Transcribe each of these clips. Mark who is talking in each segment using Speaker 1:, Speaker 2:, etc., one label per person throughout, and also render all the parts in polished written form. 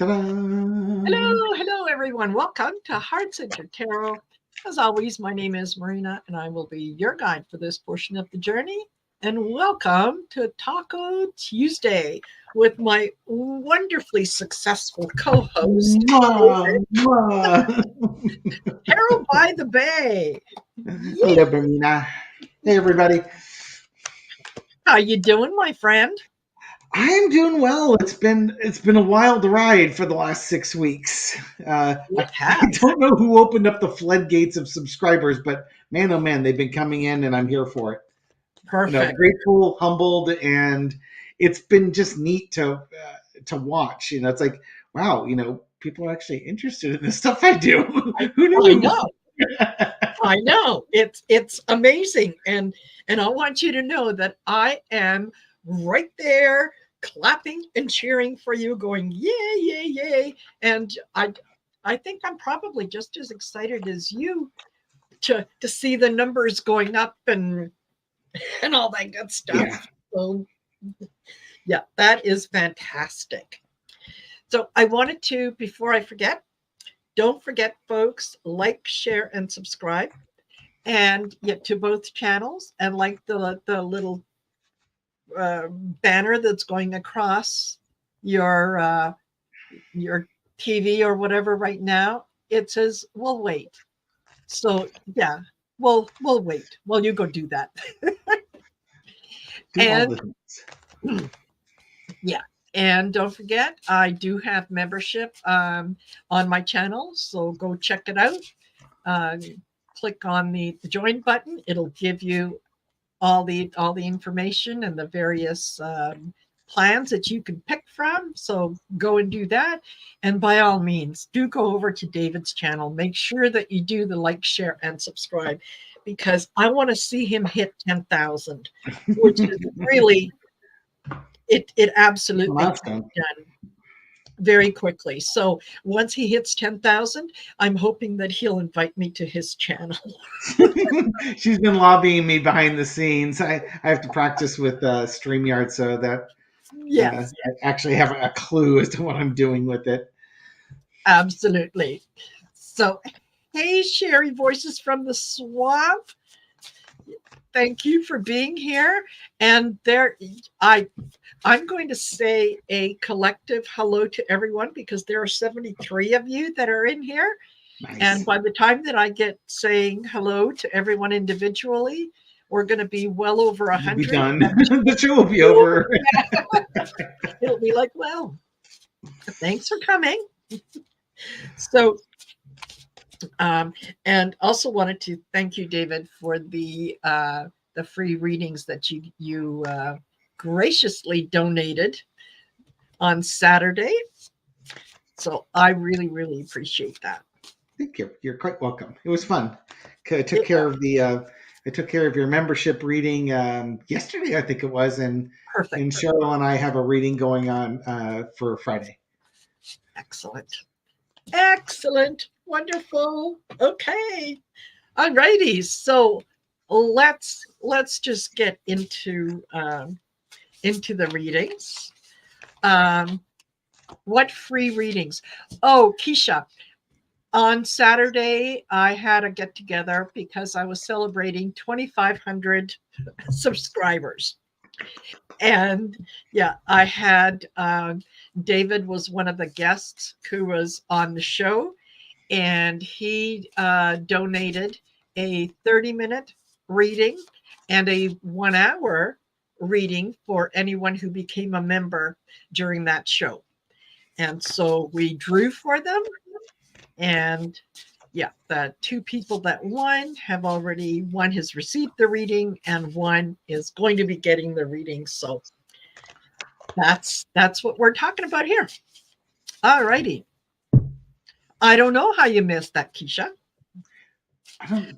Speaker 1: Ta-da!
Speaker 2: Hello, everyone. Welcome to Heart Centered Tarot. As always, my name is Marina, and I will be your guide for this portion of the journey. And welcome to Taco Tuesday with my wonderfully successful co-host,
Speaker 1: Mwah, mwah.
Speaker 2: Tarot by the Bay.
Speaker 1: Hello, Marina. Hey, everybody.
Speaker 2: How you doing, my friend?
Speaker 1: I'm doing well. It's been a wild ride for the last 6 weeks.
Speaker 2: It
Speaker 1: I
Speaker 2: has.
Speaker 1: don't know who opened up the floodgates of subscribers, but man, oh man, they've been coming in, and I'm here for it.
Speaker 2: Perfect.
Speaker 1: Grateful, humbled, and it's been just neat to watch. It's like, wow, people are actually interested in the stuff I do. Who
Speaker 2: I
Speaker 1: knew?
Speaker 2: know. I know. It's amazing. And I want you to know that I am right there clapping and cheering for you, going, yay, yay, yay. And I think I'm probably just as excited as you to see the numbers going up and all that good stuff.
Speaker 1: Yeah.
Speaker 2: So yeah, that is fantastic. So I wanted to, before I forget, don't forget, folks, like, share, and subscribe. And yet to both channels, and like the little banner that's going across your TV or whatever right now, it says we'll wait. So yeah, we'll wait while you go do that.
Speaker 1: Do all
Speaker 2: And
Speaker 1: the things.
Speaker 2: yeah, and don't forget, I do have membership on my channel, so go check it out. Click on the join button. It'll give you all the information and the various plans that you can pick from. So go and do that. And by all means, do go over to David's channel. Make sure that you do the like, share, and subscribe, because I want to see him hit 10,000, which is really, it absolutely can be done very quickly. So once he hits 10,000, I'm hoping that he'll invite me to his channel.
Speaker 1: She's been lobbying me behind the scenes. I have to practice with StreamYard so that
Speaker 2: Yes,
Speaker 1: I actually have a clue as to what I'm doing with it.
Speaker 2: absolutely. So, hey, Sherry, Voices from the Swamp. Thank you for being here. And I'm going to say a collective hello to everyone, because there are 73 of you that are in here.
Speaker 1: Nice.
Speaker 2: And by the time that I get saying hello to everyone individually, we're going to be well over 100.
Speaker 1: We'll be done. The show will be over.
Speaker 2: It'll be like, well, thanks for coming. So, and also wanted to thank you, David, for the free readings that you graciously donated on Saturday. So I really, really appreciate that.
Speaker 1: Thank you. You're quite welcome. It was fun. I took care of your membership reading yesterday, I think it was, and
Speaker 2: Perfect.
Speaker 1: And Cheryl and I have a reading going on for Friday.
Speaker 2: Excellent. Wonderful. Okay. All righty. So let's just get into the readings. What free readings? Oh, Keisha, on Saturday I had a get together because I was celebrating 2,500 subscribers. And yeah, I had David was one of the guests who was on the show, and he donated a 30-minute reading and a 1 hour reading for anyone who became a member during that show. And so we drew for them. And yeah, the 2 people that won have already, one has received the reading and one is going to be getting the reading. So that's what we're talking about here. All righty. I don't know how you missed that, Keisha.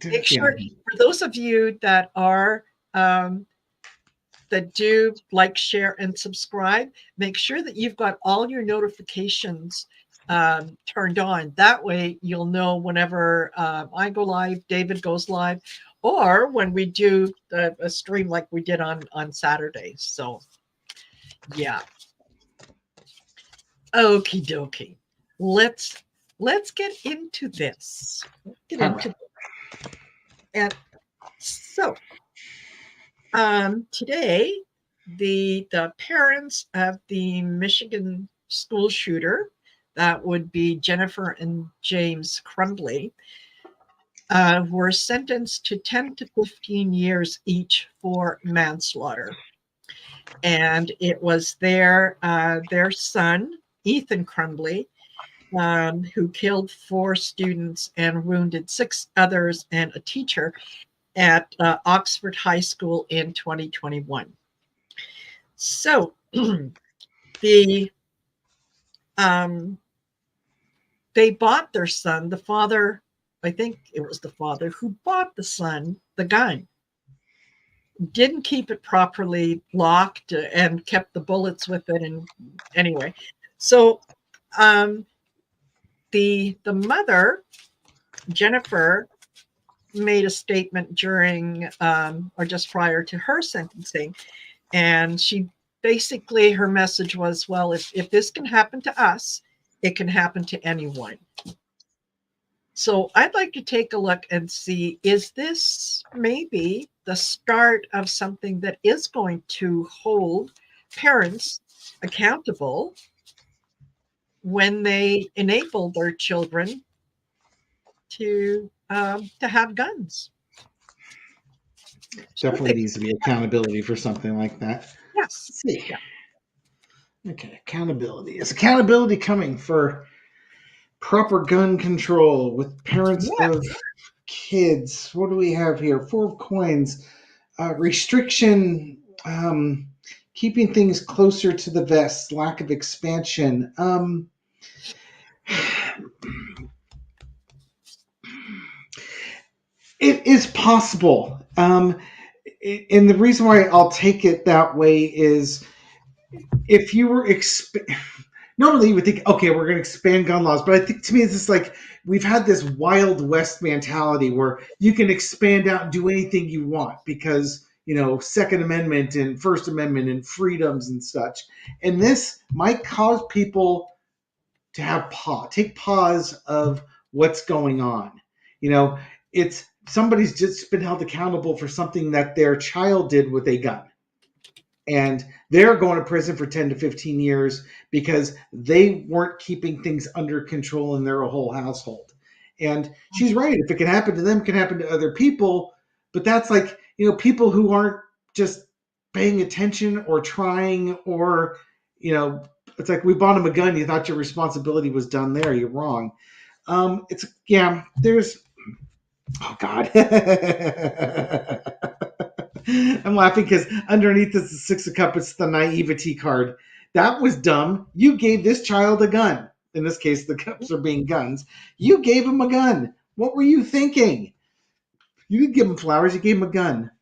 Speaker 2: Make sure, for those of you that are that do like, share, and subscribe, make sure that you've got all your notifications turned on. That way you'll know whenever I go live, David goes live, or when we do a stream like we did on Saturday. So yeah. Okie dokie. Let's get into this.
Speaker 1: All right.
Speaker 2: And so today the parents of the Michigan school shooter, that would be Jennifer and James Crumbley, were sentenced to 10 to 15 years each for manslaughter. And it was their son, Ethan Crumbley, who killed 4 students and wounded 6 others and a teacher at Oxford High School in 2021. So they bought their son, the father, I think it was the father who bought the son the gun, didn't keep it properly locked and kept the bullets with it. And anyway, so the mother, Jennifer, made a statement during or just prior to her sentencing, and she basically, her message was, well, if this can happen to us, it can happen to anyone. So I'd like to take a look and see, is this maybe the start of something that is going to hold parents accountable when they enable their children to have guns?
Speaker 1: Definitely needs to be accountability for something like that.
Speaker 2: Yes.
Speaker 1: Let's see.
Speaker 2: Yeah.
Speaker 1: Okay, accountability. Is accountability coming for proper gun control with parents of kids? What do we have here? 4 coins. Restriction, keeping things closer to the vest, lack of expansion. It is possible. And the reason why I'll take it that way is if you were normally you would think, okay, we're going to expand gun laws, but I think to me it's just like we've had this Wild West mentality where you can expand out and do anything you want because, you know, Second Amendment and First Amendment and freedoms and such. And this might cause people to take pause of what's going on. You know, it's somebody's just been held accountable for something that their child did with a gun. And they're going to prison for 10 to 15 years because they weren't keeping things under control in their whole household. And she's right. If it can happen to them, it can happen to other people. But that's like, you know, people who aren't just paying attention or trying or, you know, it's like we bought him a gun. You thought your responsibility was done there. You're wrong. There's, oh God. I'm laughing because underneath is the 6 of Cups. It's the naivety card. That was dumb. You gave this child a gun. In this case, the cups are being guns. You gave him a gun. What were you thinking? You didn't give him flowers. You gave him a gun.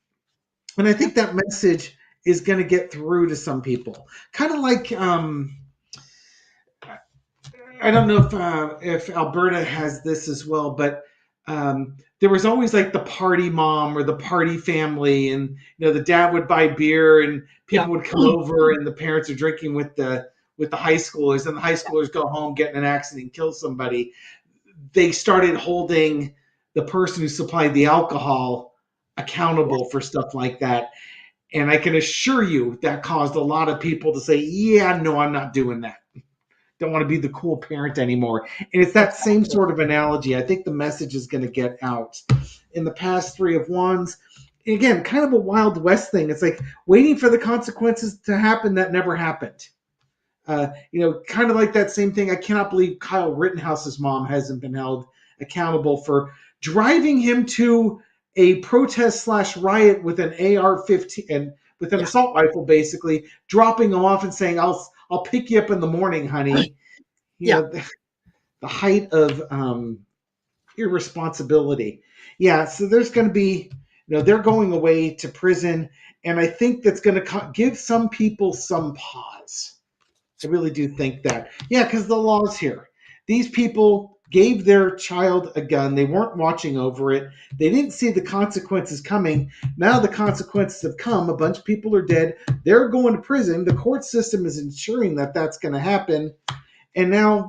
Speaker 1: And I think that message is going to get through to some people. Kind of like, I don't know if Alberta has this as well, but there was always like the party mom or the party family, and you know the dad would buy beer and people would come over, and the parents are drinking with the high schoolers, and the high schoolers go home, get in an accident, and kill somebody. They started holding the person who supplied the alcohol accountable for stuff like that, and I can assure you that caused a lot of people to say, "Yeah, no, I'm not doing that. Don't want to be the cool parent anymore." And it's that same sort of analogy. I think the message is going to get out. In the past 3 of Wands, again, kind of a Wild West thing. It's like waiting for the consequences to happen that never happened. You know, kind of like that same thing. I cannot believe Kyle Rittenhouse's mom hasn't been held accountable for driving him to a protest / riot with an AR-15 and with an assault rifle, basically dropping him off and saying, I'll pick you up in the morning, honey. You know, the height of irresponsibility. Yeah, so there's going to be, you know, they're going away to prison, and I think that's going to give some people some pause. I really do think that. Yeah, because the law's here. These people gave their child a gun. They weren't watching over it. They didn't see the consequences coming. Now the consequences have come. A bunch of people are dead. They're going to prison. The court system is ensuring that that's going to happen. and now,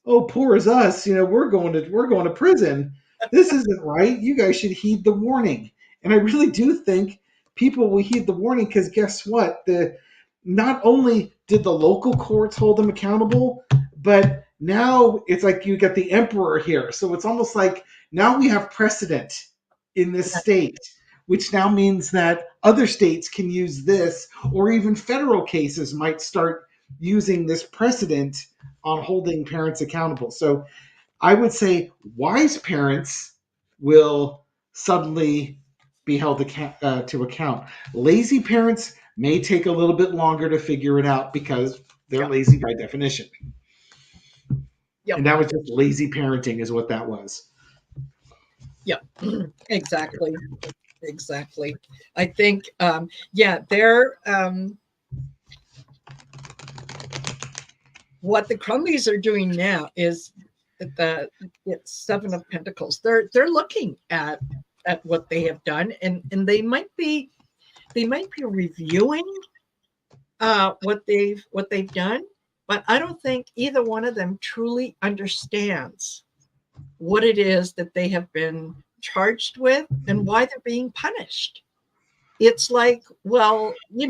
Speaker 1: oh, poor is us, we're going to prison. This isn't right. You guys should heed the warning. And I really do think people will heed the warning, because guess what? The Not only did the local courts hold them accountable, but now it's like you get the emperor here. So it's almost like now we have precedent in this state, which now means that other states can use this, or even federal cases might start using this precedent on holding parents accountable. So I would say wise parents will suddenly be held to account. Lazy parents may take a little bit longer to figure it out because they're
Speaker 2: Yeah.
Speaker 1: lazy by definition.
Speaker 2: Yep.
Speaker 1: And that was just lazy parenting, is what that was.
Speaker 2: Yeah, exactly. Exactly. I think, they're, what the Crumleys are doing now is it's Seven of Pentacles. They're looking at what they have done, and they might be reviewing what they've done, but I don't think either one of them truly understands what it is that they have been charged with and why they're being punished. It's like, well, we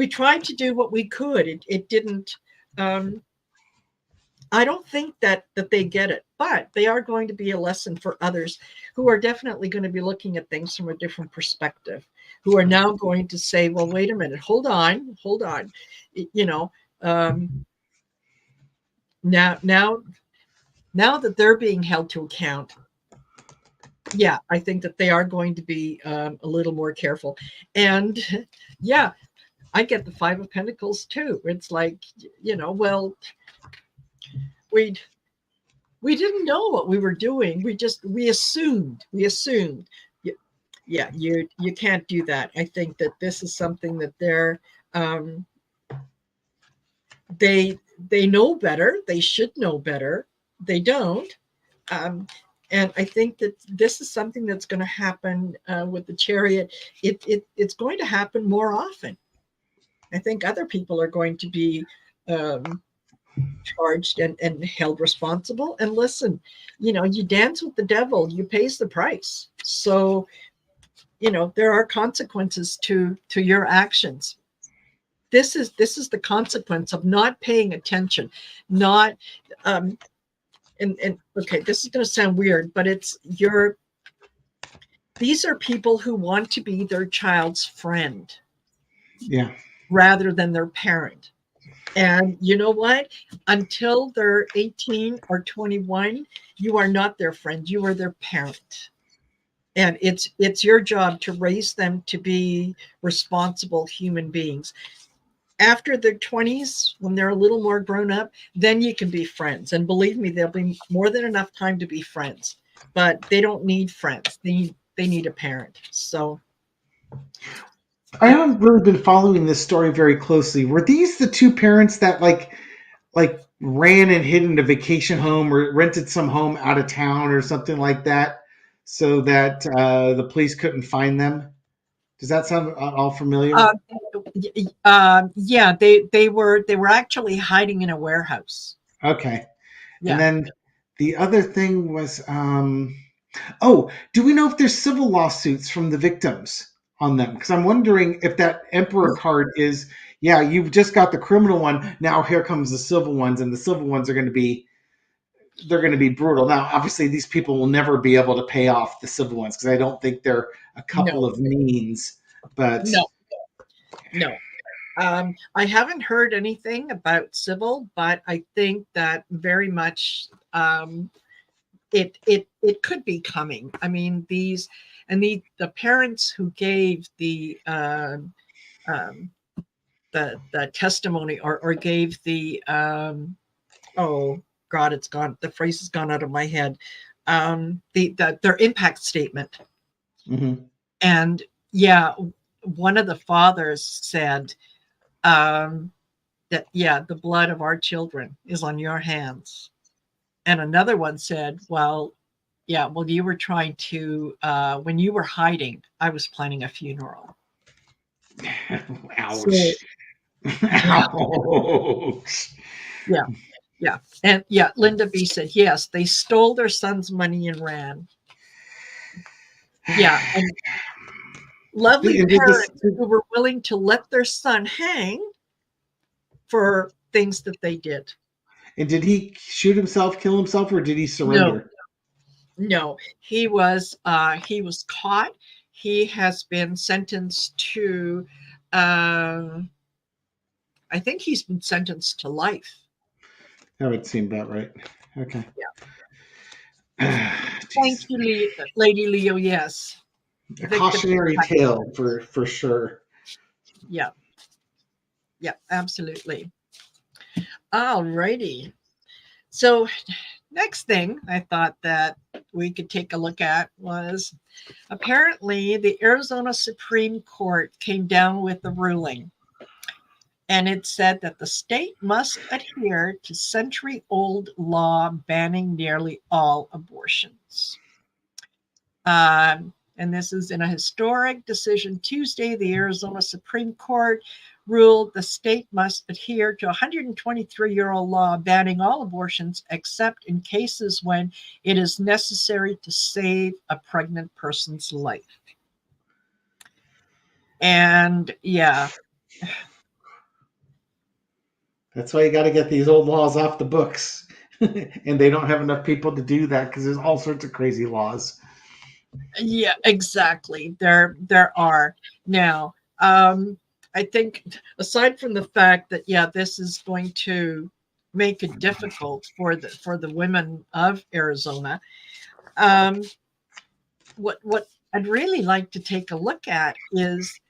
Speaker 2: tried to do what we could. It didn't. I don't think that they get it, but they are going to be a lesson for others who are definitely going to be looking at things from a different perspective, who are now going to say, well, wait a minute, hold on. Now that they're being held to account, yeah, I think that they are going to be a little more careful. And yeah, I get the Five of Pentacles too. It's like, well, we didn't know what we were doing. We assumed. Yeah, you can't do that. I think that this is something that they know better. They should know better. They don't. And I think that this is something that's going to happen with the Chariot. It's going to happen more often. I think other people are going to be charged and held responsible. And listen, you dance with the devil, you pays the price. So, there are consequences to your actions. This is the consequence of not paying attention, not and okay, this is going to sound weird, but these are people who want to be their child's friend,
Speaker 1: yeah,
Speaker 2: rather than their parent. And you know what? Until they're 18 or 21, you are not their friend. You are their parent. And it's your job to raise them to be responsible human beings. After their 20s, when they're a little more grown up, then you can be friends. And believe me, there'll be more than enough time to be friends. But they don't need friends. They need a parent. So
Speaker 1: I haven't really been following this story very closely. Were these the two parents that like ran and hid in a vacation home or rented some home out of town or something like that, so that the police couldn't find them? Does that sound all familiar?
Speaker 2: Yeah, they were actually hiding in a warehouse.
Speaker 1: Okay.
Speaker 2: Yeah.
Speaker 1: And then the other thing was, oh, do we know if there's civil lawsuits from the victims on them? Because I'm wondering if that Emperor card is, yeah, you've just got the criminal one. Now here comes the civil ones, and the civil ones are going to be, they're going to be brutal. Now, obviously, these people will never be able to pay off the civil ones because I don't think they're a couple of means. But
Speaker 2: no. I haven't heard anything about civil, but I think that very much it could be coming. I mean, the parents who gave the testimony or gave the oh God, it's gone. The phrase has gone out of my head. Their impact statement.
Speaker 1: Mm-hmm.
Speaker 2: And yeah, one of the fathers said that, yeah, the blood of our children is on your hands. And another one said, well, you were trying to, when you were hiding, I was planning a funeral.
Speaker 1: Ouch.
Speaker 2: So,
Speaker 1: Ouch.
Speaker 2: Yeah. Yeah. And yeah, Linda B said, yes, they stole their son's money and ran. Yeah. And lovely
Speaker 1: And
Speaker 2: parents who were willing to let their son hang for things that they did.
Speaker 1: and did he shoot himself, kill himself, or did he
Speaker 2: No,
Speaker 1: surrender?
Speaker 2: no, he was caught. He has been sentenced to, I think he's been sentenced to life.
Speaker 1: That would seem about right. Okay.
Speaker 2: Yeah. Thank you, Lady Leo. Yes.
Speaker 1: A cautionary tale for sure.
Speaker 2: Yeah. Yeah, absolutely. All righty. So next thing I thought that we could take a look at was apparently the Arizona Supreme Court came down with a ruling, and it said that the state must adhere to century-old law banning nearly all abortions. And this is in a historic decision Tuesday. The Arizona Supreme Court ruled the state must adhere to a 123-year-old law banning all abortions except in cases when it is necessary to save a pregnant person's life. And yeah.
Speaker 1: That's why you got to get these old laws off the books. And they don't have enough people to do that because there's all sorts of crazy laws.
Speaker 2: Yeah, exactly. There are. Now, I think aside from the fact that, yeah, this is going to make it difficult for the women of Arizona, what I'd really like to take a look at is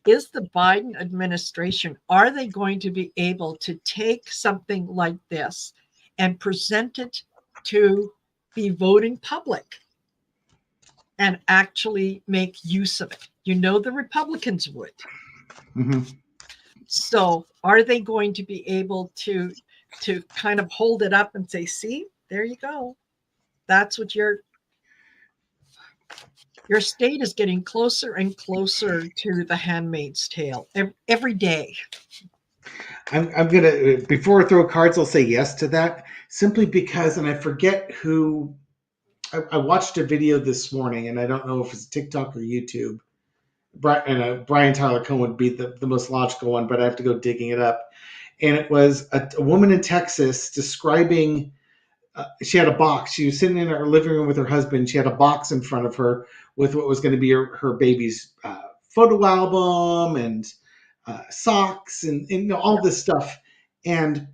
Speaker 2: the Biden administration, are they going to be able to take something like this and present it to the voting public and actually make use of it? You know, the Republicans would.
Speaker 1: Mm-hmm.
Speaker 2: So are they going to be able to kind of hold it up and say, see, there you go. That's what your state is getting closer and closer to the Handmaid's Tale every day.
Speaker 1: I'm gonna, before I throw cards, I'll say yes to that simply because, and I forget who. I watched a video this morning, and I don't know if it's TikTok or YouTube. Brian Tyler Cohen would be the most logical one, but I have to go digging it up. And it was a woman in Texas describing. She had a box. She was sitting in her living room with her husband. She had a box in front of her with what was going to be her baby's photo album and socks and all this stuff. And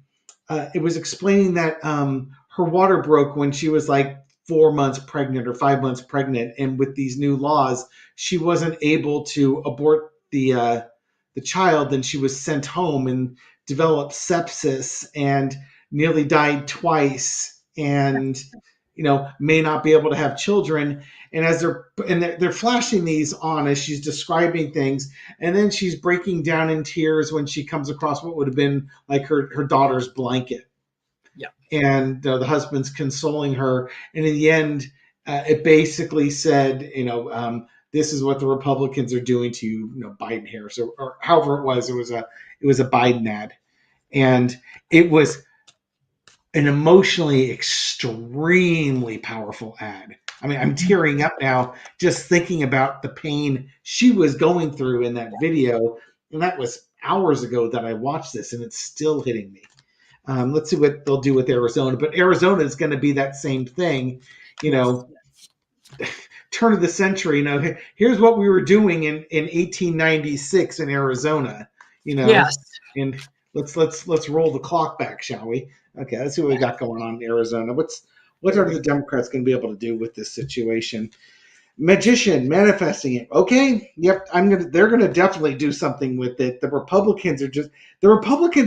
Speaker 1: it was explaining that her water broke when she was like 4 months pregnant or 5 months pregnant, and with these new laws, she wasn't able to abort the child, and she was sent home and developed sepsis and nearly died twice, and may not be able to have children. And as they're flashing these on as she's describing things, and then she's breaking down in tears when she comes across what would have been like her daughter's blanket.
Speaker 2: Yeah.
Speaker 1: And the husband's consoling her, and in the end, it basically said, this is what the Republicans are doing to you, Biden Harris, or however it was. It was a Biden ad, and it was an emotionally extremely powerful ad. I mean, I'm tearing up now just thinking about the pain she was going through in that video, and that was hours ago that I watched this, and it's still hitting me. Let's see what they'll do with Arizona. But Arizona is going to be that same thing, turn of the century. Here's what we were doing in 1896 in Arizona.
Speaker 2: Yes.
Speaker 1: And let's roll the clock back, shall we? Okay, let's see what we got going on in Arizona. What are the Democrats going to be able to do with this situation? Magician manifesting it. Okay, yep. They're gonna definitely do something with it. The Republicans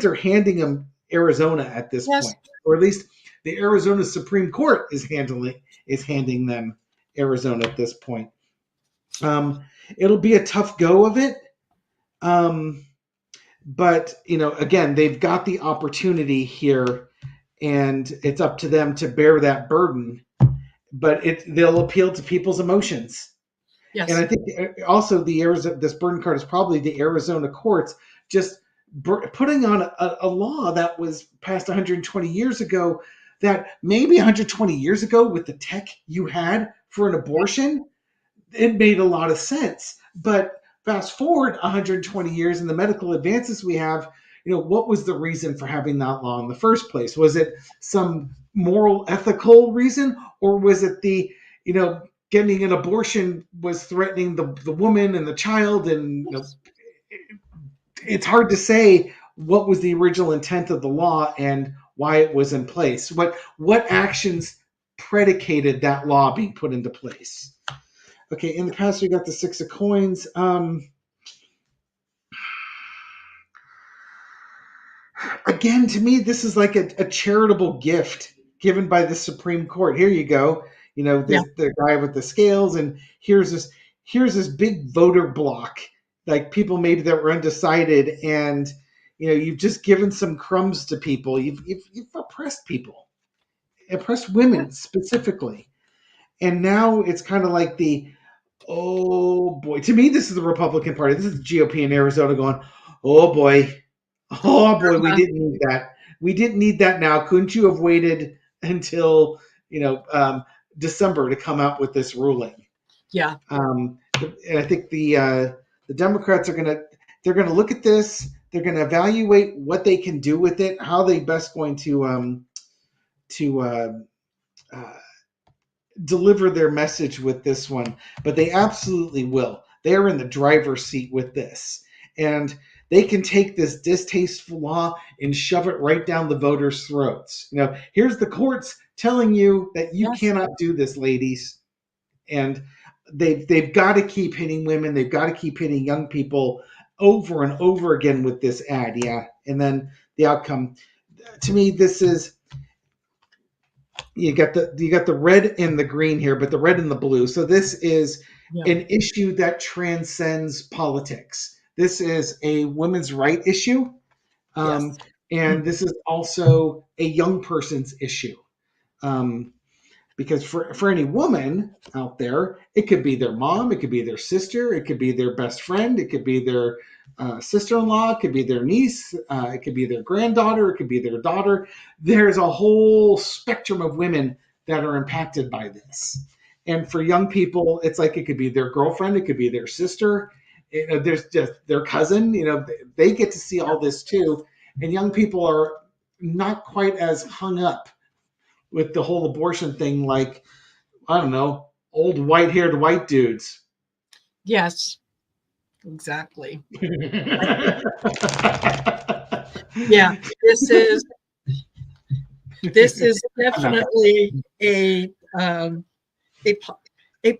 Speaker 1: are handing them Arizona at this point, or at least the Arizona Supreme Court is handing them Arizona at this point. It'll be a tough go of it, but again, they've got the opportunity here, and it's up to them to bear that burden. But they'll appeal to people's emotions. Yes. And I think also this burden card is probably the Arizona courts just putting on a law that was passed 120 years ago, that maybe 120 years ago, with the tech you had for an abortion, it made a lot of sense. But fast forward 120 years and the medical advances we have, what was the reason for having that law in the first place? Was it some moral, ethical reason, or was it getting an abortion was threatening the woman and the child? And it's hard to say what was the original intent of the law and why it was in place. What actions predicated that law being put into place? Okay, in the past we got the Six of Coins. Again, to me, this is like a charitable gift given by the Supreme Court. Here you go. The guy with the scales, and here's this big voter block, like people maybe that were undecided, and you've just given some crumbs to people. You've oppressed people, oppressed women specifically, and now it's kind of like oh boy. To me, this is the Republican Party. This is the GOP in Arizona going, oh boy, we didn't need that. We didn't need that now. Couldn't you have waited until December to come out with this ruling?
Speaker 2: Yeah.
Speaker 1: And I think the Democrats are they're gonna look at this. They're gonna evaluate what they can do with it, how they best going to deliver their message with this one. But they absolutely will. They are in the driver's seat with this, and they can take this distasteful law and shove it right down the voters' throats. Here's the courts telling you that you cannot do this, ladies. And they've got to keep hitting women. They've got to keep hitting young people over and over again with this ad. Yeah. And then the outcome, to me, this is, you got the red and the green here, but the red and the blue. So this is an issue that transcends politics. This is a women's right issue. And this is also a young person's issue. Because for any woman out there, it could be their mom, it could be their sister, it could be their best friend, it could be their sister-in-law, it could be their niece, it could be their granddaughter, it could be their daughter. There's a whole spectrum of women that are impacted by this. And for young people, it's like it could be their girlfriend, it could be their sister, there's just their cousin. They get to see all this too. And young people are not quite as hung up with the whole abortion thing, like, I don't know, old white-haired white dudes.
Speaker 2: Yes, exactly. Yeah, this is definitely a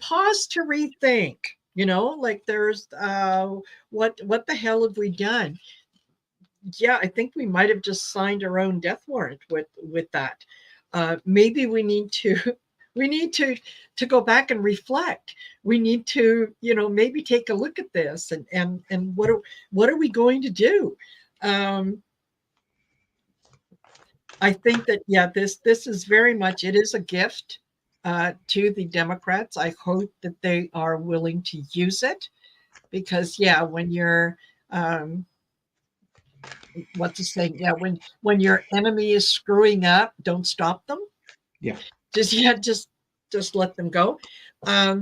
Speaker 2: pause to rethink. Like there's what the hell have we done? Yeah, I think we might have just signed our own death warrant with that. Maybe we need to go back and reflect. We need to, maybe take a look at this and what are we going to do? I think that, this is very much, it is a gift to the Democrats. I hope that they are willing to use it because, when you're, what's the saying? Yeah, when your enemy is screwing up, don't stop them.
Speaker 1: Yeah.
Speaker 2: Just let them go. I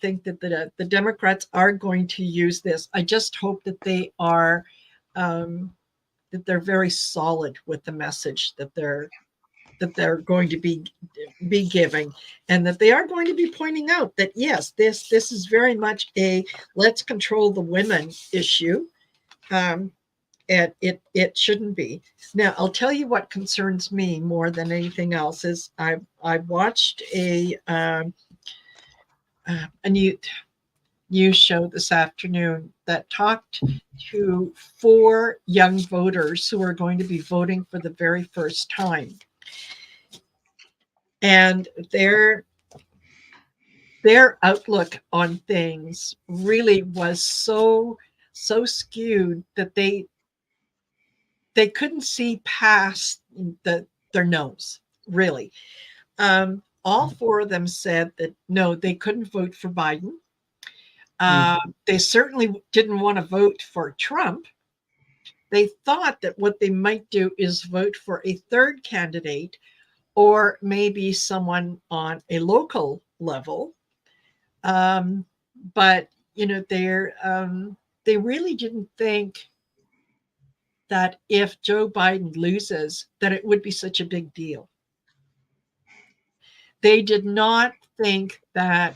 Speaker 2: think that the Democrats are going to use this. I just hope that they are that they're very solid with the message that they're going to be giving, and that they are going to be pointing out that yes, this is very much a let's control the women issue. And it shouldn't be. Now, I'll tell you what concerns me more than anything else is I watched a news show this afternoon that talked to 4 young voters who are going to be voting for the very first time, and their outlook on things really was so skewed that they couldn't see past their nose, really. All 4 of them said that no, they couldn't vote for Biden. They certainly didn't want to vote for Trump. they thought that what they might do is vote for a third candidate, or maybe someone on a local level. But they really didn't think that if Joe Biden loses, that it would be such a big deal. They did not think that,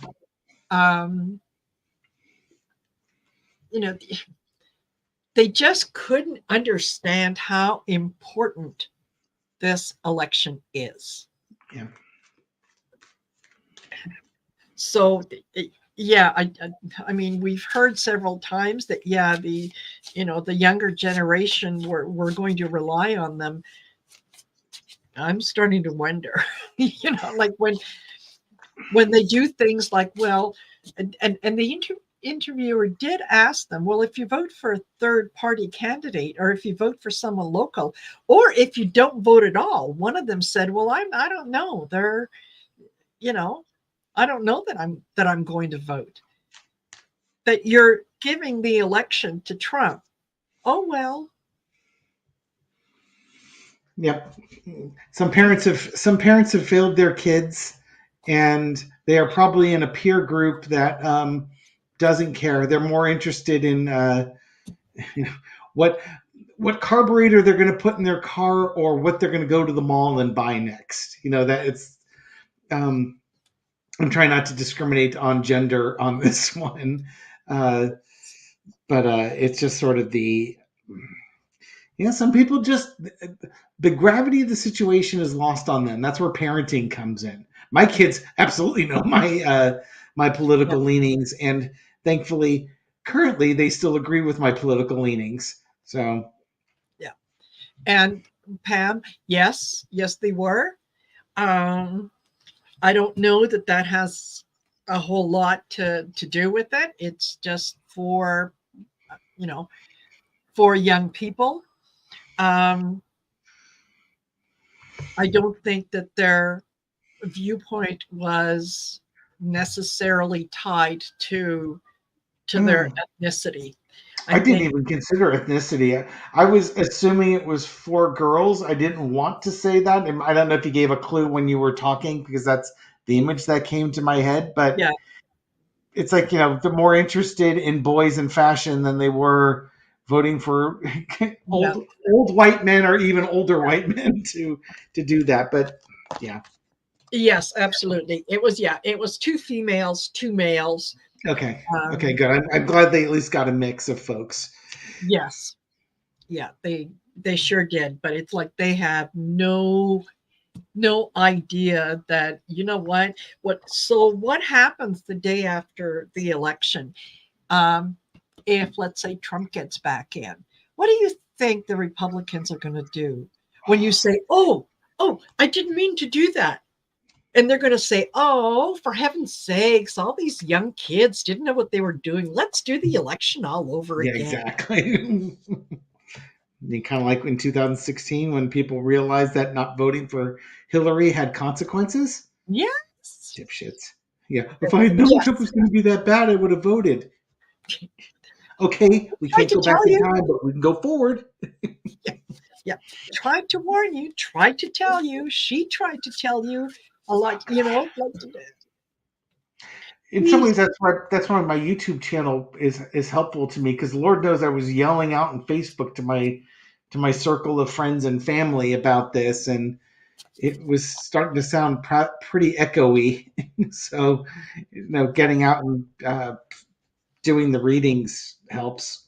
Speaker 2: they just couldn't understand how important this election is.
Speaker 1: Yeah.
Speaker 2: So, yeah, I mean, we've heard several times that, yeah, the younger generation, we're going to rely on them. I'm starting to wonder, like when they do things like, well, and the interviewer did ask them, well, if you vote for a third party candidate, or if you vote for someone local, or if you don't vote at all, one of them said, well, I don't know. I don't know that I'm going to vote. That you're giving the election to Trump. Oh, well.
Speaker 1: Yep. Some parents have failed their kids, and they are probably in a peer group that doesn't care. They're more interested in what carburetor they're going to put in their car, or what they're going to go to the mall and buy next. That it's. I'm trying not to discriminate on gender on this one, but it's just sort of some people just, the gravity of the situation is lost on them. That's where parenting comes in. My kids absolutely know my political leanings, and thankfully, currently, they still agree with my political leanings. So,
Speaker 2: yeah. And Pam, yes, they were. I don't know that has a whole lot to do with it. It's just for young people. I don't think that their viewpoint was necessarily tied to their ethnicity.
Speaker 1: I didn't even consider ethnicity. I was assuming it was for girls. I didn't want to say that. And I don't know if you gave a clue when you were talking, because that's the image that came to my head. But
Speaker 2: yeah,
Speaker 1: it's like, they're more interested in boys and fashion than they were voting for old white men, or even older white men to do that. But yeah.
Speaker 2: Yes, absolutely. It was two females, two males.
Speaker 1: Okay. Okay, good. I'm glad they at least got a mix of folks.
Speaker 2: Yes. Yeah, they sure did. But it's like they have no idea that, what happens the day after the election? If, let's say, Trump gets back in, what do you think the Republicans are going to do when you say, oh, I didn't mean to do that? And they're going to say, oh, for heaven's sakes, all these young kids didn't know what they were doing. Let's do the election all over again.
Speaker 1: Exactly. Kind of like in 2016, when people realized that not voting for Hillary had consequences.
Speaker 2: Yes.
Speaker 1: Dipshits. Yeah. If I had known Trump was going to be that bad, I would have voted. Okay, we can't go back in time, but we can go forward.
Speaker 2: Yeah. Tried to warn you, tried to tell you. She tried to tell you a lot,
Speaker 1: In some ways, that's why my YouTube channel is helpful to me, because Lord knows I was yelling out on Facebook to my circle of friends and family about this, and it was starting to sound pretty echoey. So, getting out and doing the readings helps.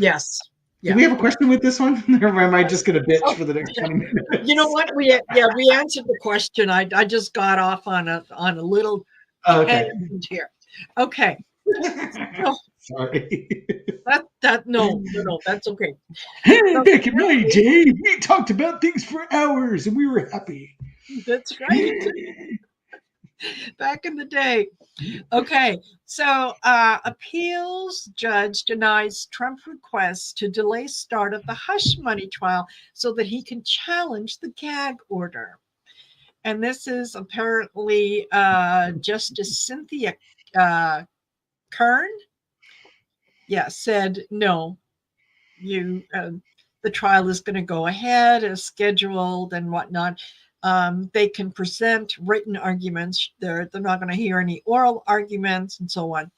Speaker 2: Yes.
Speaker 1: Yeah. Do we have a question with this one? Or am I just going to bitch for the next 20 minutes?
Speaker 2: You know what? We answered the question. I just got off on a little tangent here. Okay.
Speaker 1: Sorry.
Speaker 2: No, that's okay.
Speaker 1: Back in my day, we talked about things for hours and we were happy.
Speaker 2: That's right. Back in the day. Okay, so appeals judge denies Trump request to delay start of the hush money trial so that he can challenge the gag order. And this is apparently Justice Cynthia Kern. Yeah, said no. the trial is going to go ahead as scheduled and whatnot. They can present written arguments. They're not going to hear any oral arguments and so on.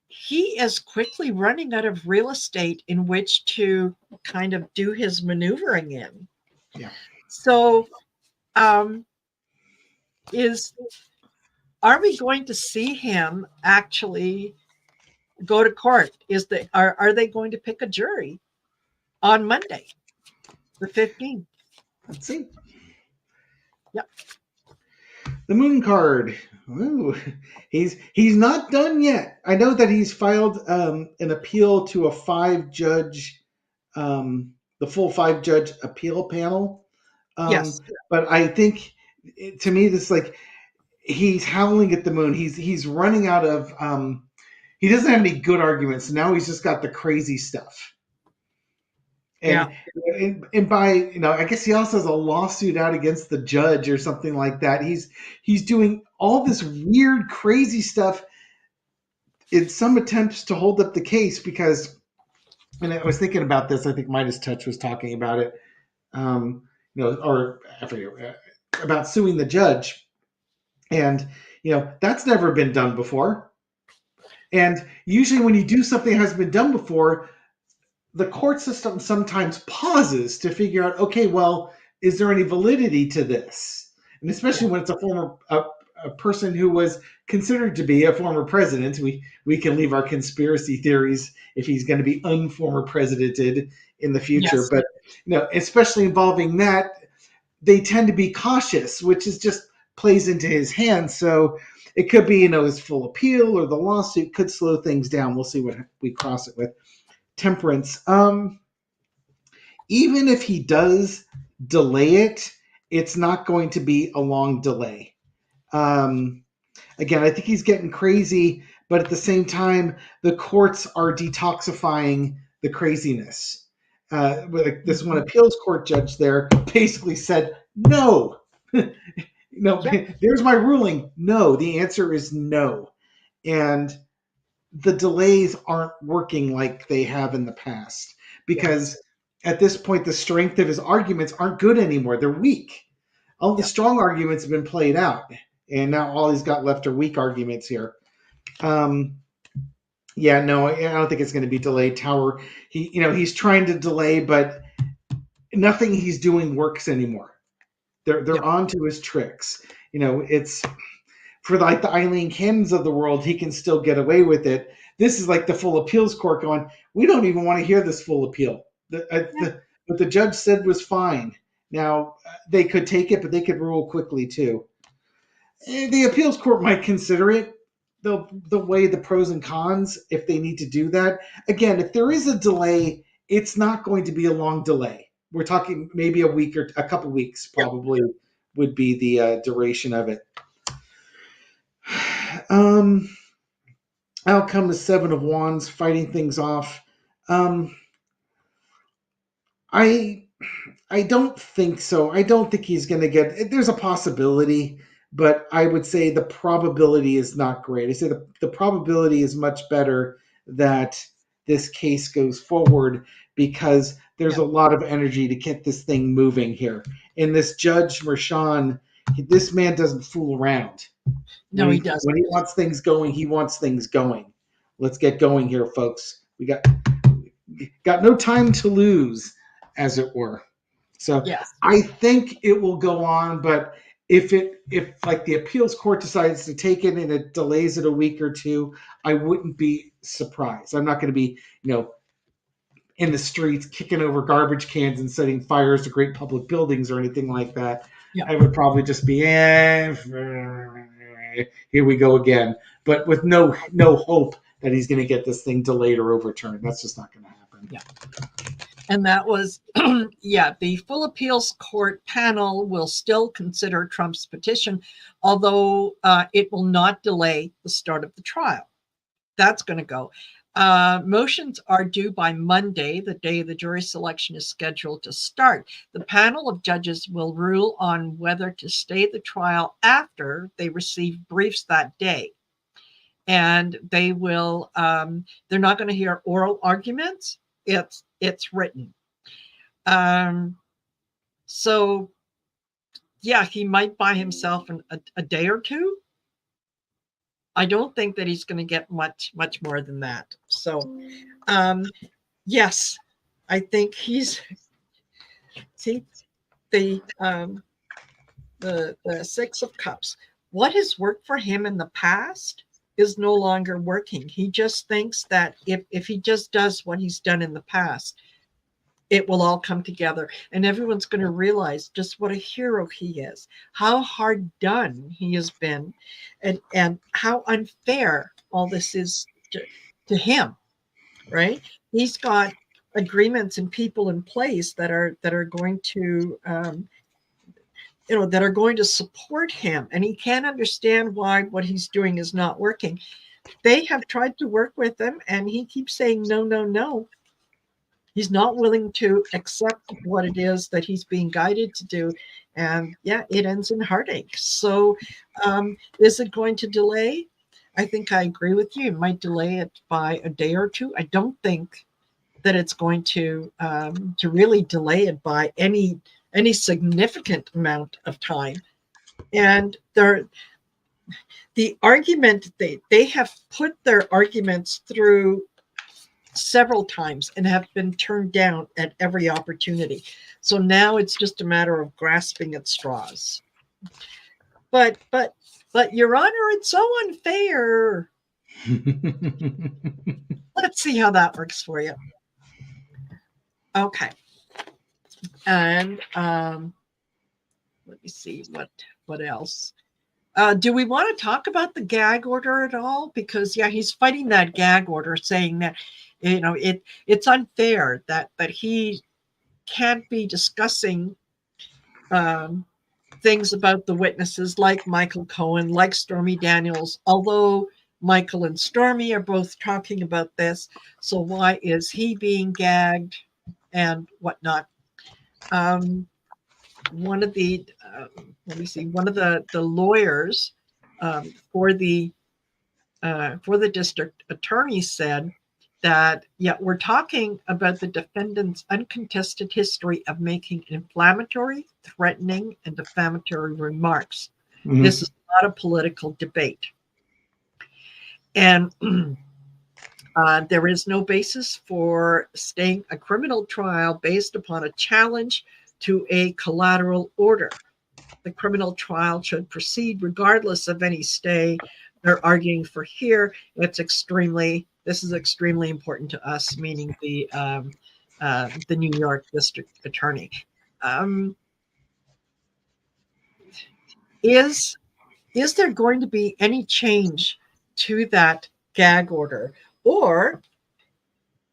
Speaker 2: He is quickly running out of real estate in which to kind of do his maneuvering in.
Speaker 1: Yeah.
Speaker 2: So, are we going to see him actually go to court? Are they going to pick a jury on Monday, the 15th?
Speaker 1: Let's see.
Speaker 2: Yep.
Speaker 1: The moon card. Ooh, he's not done yet. I know that he's filed an appeal to a the full 5-judge appeal panel.
Speaker 2: Yes.
Speaker 1: But I think, to me, this like he's howling at the moon. He's running out of. He doesn't have any good arguments. Now he's just got the crazy stuff. And, and by, I guess he also has a lawsuit out against the judge or something like that. He's doing all this weird, crazy stuff in some attempts to hold up the case because, and I was thinking about this, I think Midas Touch was talking about it, or I forget, about suing the judge. And, that's never been done before. And usually when you do something that hasn't been done before, the court system sometimes pauses to figure out, okay, well, is there any validity to this? And especially when it's a person who was considered to be a former president, we can leave our conspiracy theories if he's going to be unformer presidented in the future. Yes. But, especially involving that, they tend to be cautious, which is just plays into his hands. So it could be, his full appeal or the lawsuit could slow things down. We'll see what we cross it with. Temperance. Even if he does delay it, it's not going to be a long delay. Again, I think he's getting crazy, but at the same time, the courts are detoxifying the craziness. This one appeals court judge there basically said, no, there's my ruling. No, the answer is no. And the delays aren't working like they have in the past because at this point, the strength of his arguments aren't good anymore. They're weak. All the strong arguments have been played out, and now all he's got left are weak arguments here. I don't think it's going to be delayed. Tower, he's trying to delay, but nothing he's doing works anymore. They're onto his tricks. It's for like the Eileen Cannons of the world, he can still get away with it. This is like the full appeals court going, we don't even want to hear this full appeal. What the judge said was fine. Now, they could take it, but they could rule quickly too. The appeals court might consider it. They'll weigh the pros and cons if they need to do that. Again, if there is a delay, it's not going to be a long delay. We're talking maybe a week or a couple weeks probably would be the duration of it. Outcome is 7 of Wands, fighting things off. I don't think so. I don't think he's going to get. There's a possibility, but I would say the probability is not great. I say the probability is much better that this case goes forward because there's a lot of energy to get this thing moving here. And this Judge Mershon, this man doesn't fool around.
Speaker 2: No, he doesn't.
Speaker 1: When he wants things going, he wants things going. Let's get going here, folks. We got no time to lose, as it were. So I think it will go on, but if like the appeals court decides to take it and it delays it a week or two, I wouldn't be surprised. I'm not going to be, in the streets kicking over garbage cans and setting fires to great public buildings or anything like that. Yeah. I would probably just be, here we go again, but with no hope that he's going to get this thing delayed or overturned. That's just not going to happen.
Speaker 2: Yeah. And that was, the full appeals court panel will still consider Trump's petition, although it will not delay the start of the trial. That's going to go. Motions are due by Monday, the day the jury selection is scheduled to start. The panel of judges will rule on whether to stay the trial after they receive briefs that day. and they will. They're not going to hear oral arguments. It's written. So yeah, he might buy himself a day or two. I don't think that he's going to get much more than that. So yes, I think he's see the 6 of Cups. What has worked for him in the past is no longer working. He just thinks that if he just does what he's done in the past, it will all come together, and everyone's going to realize just what a hero he is, how hard done he has been, and how unfair all this is to him, right? He's got agreements and people in place that are going to that are going to support him, and he can't understand why what he's doing is not working. They have tried to work with him, and he keeps saying no, no, no. He's not willing to accept what it is that he's being guided to do. And yeah, it ends in heartache. So is it going to delay? I think I agree with you. It might delay it by a day or two. I don't think that it's going to really delay it by any significant amount of time. And the argument, they have put their arguments through several times and have been turned down at every opportunity. So now it's just a matter of grasping at straws. But Your Honor, it's so unfair. Let's see how that works for you. Okay. And let me see what else. Do we want to talk about the gag order at all? Because yeah, he's fighting that gag order, saying that it's unfair that he can't be discussing things about the witnesses like Michael Cohen, like Stormy Daniels, although Michael and Stormy are both talking about this. So why is he being gagged and whatnot? One of the one of the lawyers for the district attorney said that, yeah, we're talking about the defendant's uncontested history of making inflammatory, threatening, and defamatory remarks. Mm-hmm. This is not a political debate. And there is no basis for staying a criminal trial based upon a challenge to a collateral order. The criminal trial should proceed regardless of any stay they're arguing for here. This is extremely important to us, meaning the New York district attorney. Is there going to be any change to that gag order, or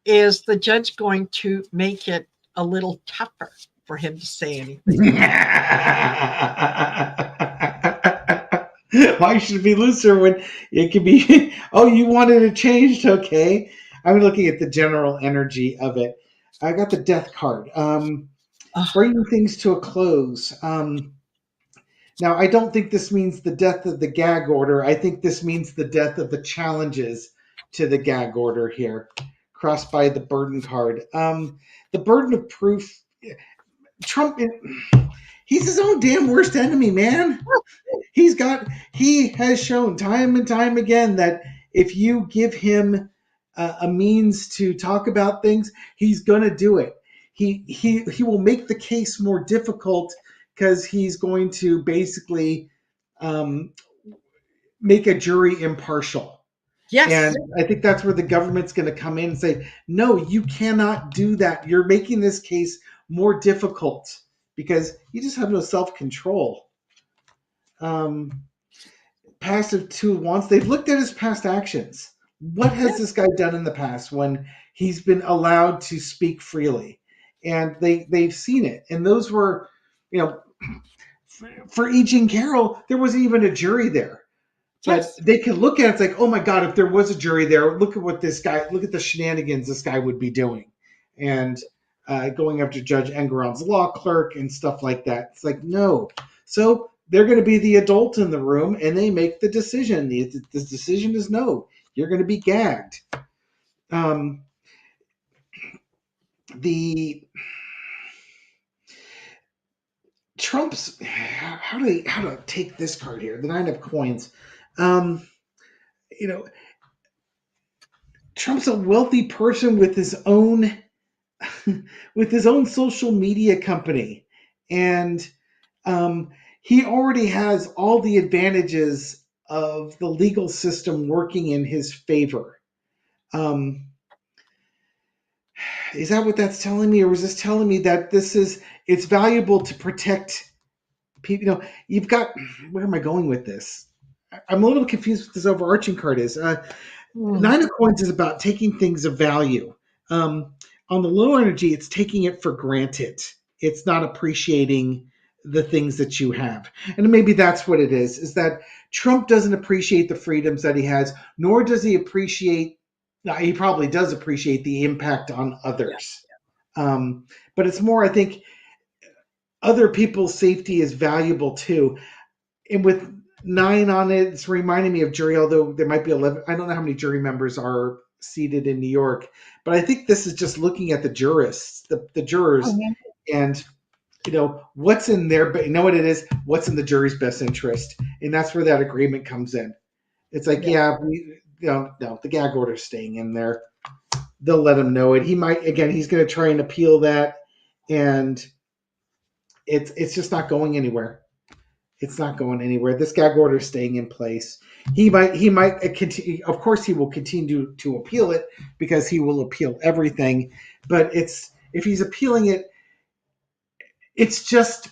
Speaker 2: is the judge going to make it a little tougher for him to say anything?
Speaker 1: Why should it be looser when it could be, oh, you wanted it changed? Okay. I'm looking at the general energy of it. I got the death card. Bringing things to a close. Now, I don't think this means the death of the gag order. I think this means the death of the challenges to the gag order here, crossed by the burden card. The burden of proof, Trump, he's his own damn worst enemy, man. He has shown time and time again that if you give him a means to talk about things, he's going to do it. He will make the case more difficult because he's going to basically make a jury impartial. Yes. And I think that's where the government's going to come in and say, no, you cannot do that. You're making this case more difficult because you just have no self-control. Passive 2 wants. They've looked at his past actions. What has this guy done in the past when he's been allowed to speak freely? And they've seen it. And those were, for E. Jean Carroll, there wasn't even a jury there. But they could look at it, it's like, oh my God, if there was a jury there, look at the shenanigans this guy would be doing. And going after Judge Engeron's law clerk and stuff like that. It's like, no. So they're going to be the adult in the room, and they make the decision. The decision is no. You're going to be gagged. The Trump's how do I take this card here? The 9 of coins. You know, Trump's a wealthy person with his own social media company, and he already has all the advantages of the legal system working in his favor. Is that what that's telling me, or was this telling me that it's valuable to protect people? You know, you've got, where am I going with this? I'm a little confused what this overarching card is. 9 of coins is about taking things of value. On the low energy, it's taking it for granted. It's not appreciating the things that you have. And maybe that's what it is that Trump doesn't appreciate the freedoms that he has, nor does he appreciate, he probably does appreciate the impact on others. But it's more, I think, other people's safety is valuable too. And with 9 on it, it's reminding me of jury, although there might be 11. I don't know how many jury members are seated in New York, but I think this is just looking at the jurists, the jurors, and what's in their, you know what it is, what's in the jury's best interest, and that's where that agreement comes in. It's like, no, the gag order's staying in there. They'll let him know it. He might, again, he's going to try and appeal that, and it's just not going anywhere. It's not going anywhere. This gag order is staying in place. He might continue. Of course, he will continue to appeal it because he will appeal everything. But if he's appealing it, it's just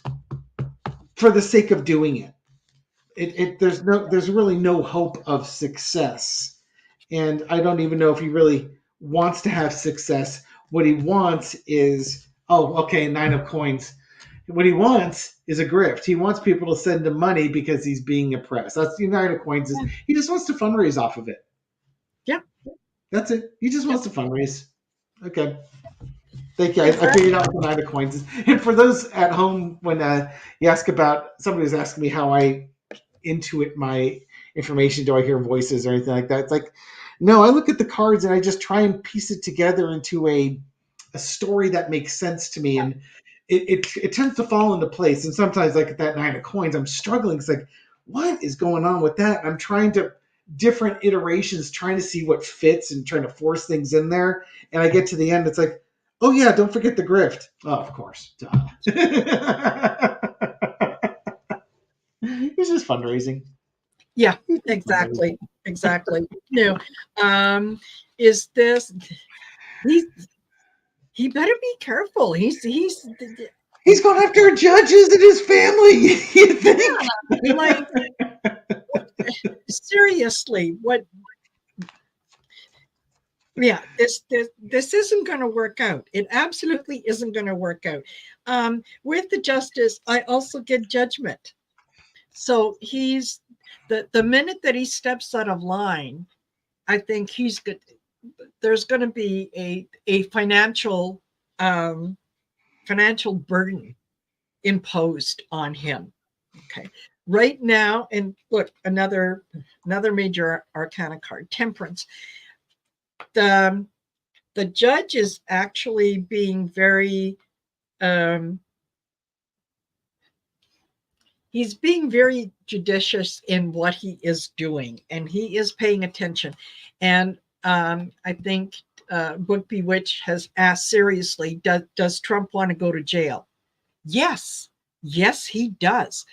Speaker 1: for the sake of doing it. There's really no hope of success, and I don't even know if he really wants to have success. What he wants is, 9 of coins. What he wants is a grift. He wants people to send him money because he's being oppressed. That's the 9 of coins. He just wants to fundraise off of it.
Speaker 2: Yeah.
Speaker 1: That's it. He just wants to fundraise. Okay. Thank you. I figured out what the 9 of coins is. And for those at home, when you ask about, somebody was asking me how I intuit my information. Do I hear voices or anything like that? It's like, no, I look at the cards and I just try and piece it together into a story that makes sense to me. And it tends to fall into place. And sometimes, like at that 9 of coins, I'm struggling. It's like, what is going on with that? I'm trying to, different iterations, trying to see what fits and trying to force things in there. And I get to the end, it's like, oh yeah, don't forget the grift. Oh, of course. It's just fundraising.
Speaker 2: Yeah, exactly. Exactly. Is this, he better be careful. He's
Speaker 1: going after judges and his family. You think?
Speaker 2: Yeah, like, seriously, what? Yeah, this isn't going to work out. It absolutely isn't going to work out. With the justice, I also get judgment. So he's the minute that he steps out of line, I think he's good. There's going to be a financial burden imposed on him. Okay, right now, and look, another major arcana card, Temperance. The judge is actually being very he's being very judicious in what he is doing, and he is paying attention. And I think Book Bewitch has asked seriously, does Trump want to go to jail? Yes, he does.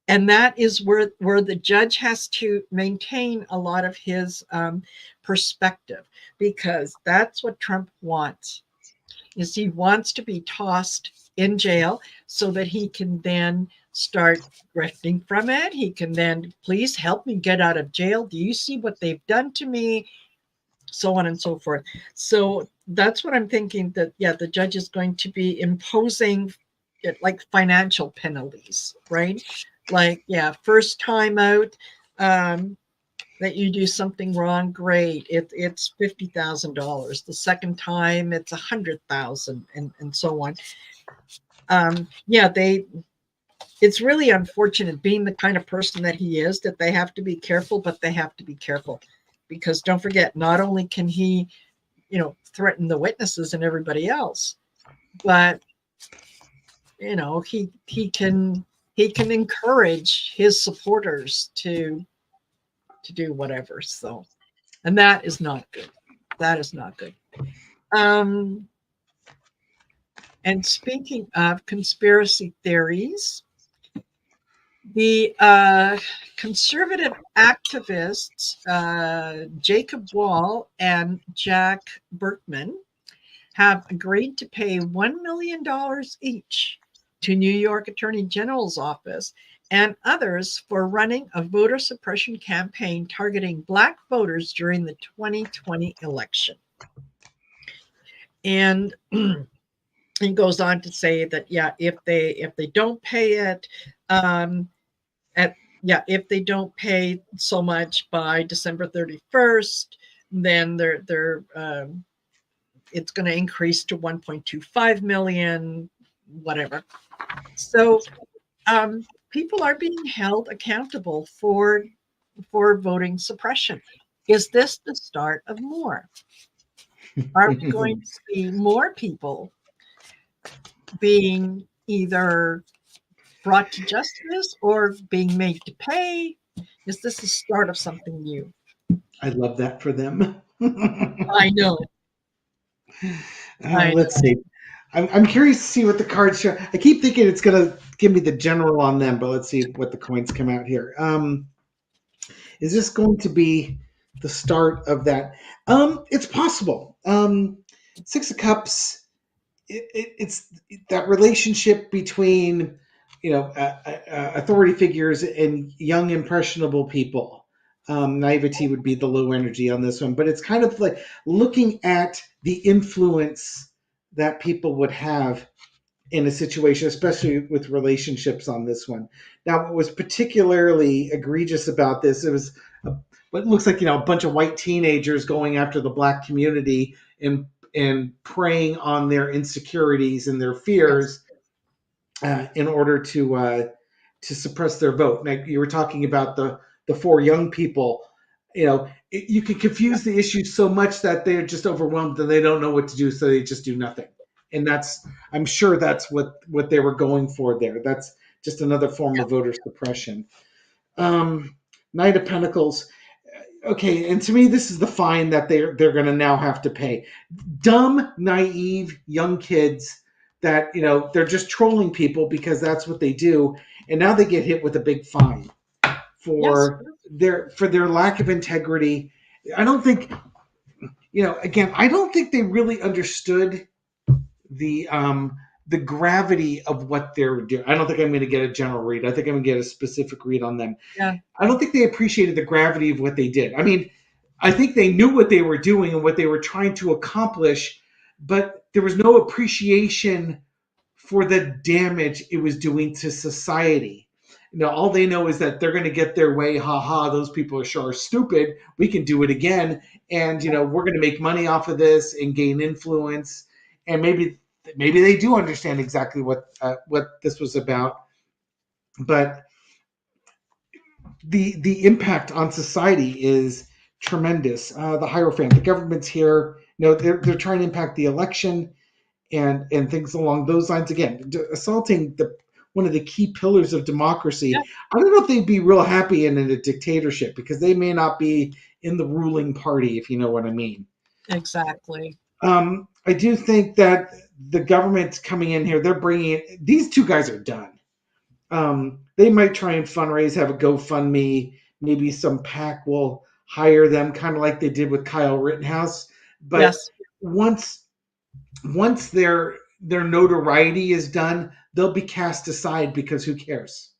Speaker 2: And that is where the judge has to maintain a lot of his perspective, because that's what Trump wants. Is he wants to be tossed in jail so that he can then start grifting from it. He can then, please help me get out of jail. Do you see what they've done to me? So on and so forth. So that's what I'm thinking, that, yeah, the judge is going to be imposing like financial penalties, right? Like, yeah, first time out, that you do something wrong, great. It's $50,000. The second time, it's $100,000, and so on. Yeah, it's really unfortunate, being the kind of person that he is, that they have to be careful, but they have to be careful because don't forget, not only can he, threaten the witnesses and everybody else, but he can encourage his supporters to do whatever. So, and that is not good. That is not good. And speaking of conspiracy theories, the conservative activists Jacob Wall and Jack Berkman have agreed to pay $1 million each to New York Attorney General's office and others for running a voter suppression campaign targeting Black voters during the 2020 election. And he goes on to say that, if they don't pay it, if they don't pay so much by December 31st, then they're it's going to increase to 1.25 million, whatever. So people are being held accountable for voting suppression. Is this the start of more? Are we going to see more people being either brought to justice or being made to pay? Is this the start of something new?
Speaker 1: I love that for them.
Speaker 2: I know.
Speaker 1: Let's see. I'm curious to see what the cards show. I keep thinking it's going to give me the general on them, but let's see what the coins come out here. Is this going to be the start of that? It's possible. Six of Cups. It's that relationship between authority figures and young impressionable people. Naivety would be the low energy on this one, but it's kind of like looking at the influence that people would have in a situation, especially with relationships on this one. Now, what was particularly egregious about this, it was what looks like a bunch of white teenagers going after the Black community and preying on their insecurities and their fears in order to suppress their vote. Now, you were talking about the four young people. You can confuse the issue so much that they're just overwhelmed and they don't know what to do, so they just do nothing. And I'm sure that's what they were going for there. That's just another form of voter suppression. Knight of Pentacles. Okay, and to me, this is the fine that they're going to now have to pay. Dumb, naive, young kids that they're just trolling people because that's what they do, and now they get hit with a big fine for their lack of integrity. I don't think I don't think they really understood the gravity of what they're doing. I don't think I'm going to get a general read. I think I'm going to get a specific read on them.
Speaker 2: Yeah.
Speaker 1: I don't think they appreciated the gravity of what they did. I mean, I think they knew what they were doing and what they were trying to accomplish, but there was no appreciation for the damage it was doing to society. All they know is that they're going to get their way. Ha ha, those people are sure stupid. We can do it again. And, we're going to make money off of this and gain influence. And maybe they do understand exactly what this was about. But the impact on society is tremendous. The Hierophant, the government's here. They're trying to impact the election and things along those lines. Again, assaulting one of the key pillars of democracy.
Speaker 2: Yeah.
Speaker 1: I don't know if they'd be real happy in a dictatorship because they may not be in the ruling party, if you know what I mean.
Speaker 2: Exactly.
Speaker 1: I do think that the government's coming in here. They're bringing these two guys are done. They might try and fundraise, have a GoFundMe. Maybe some PAC will hire them, kind of like they did with Kyle Rittenhouse. But once their notoriety is done, they'll be cast aside because who cares?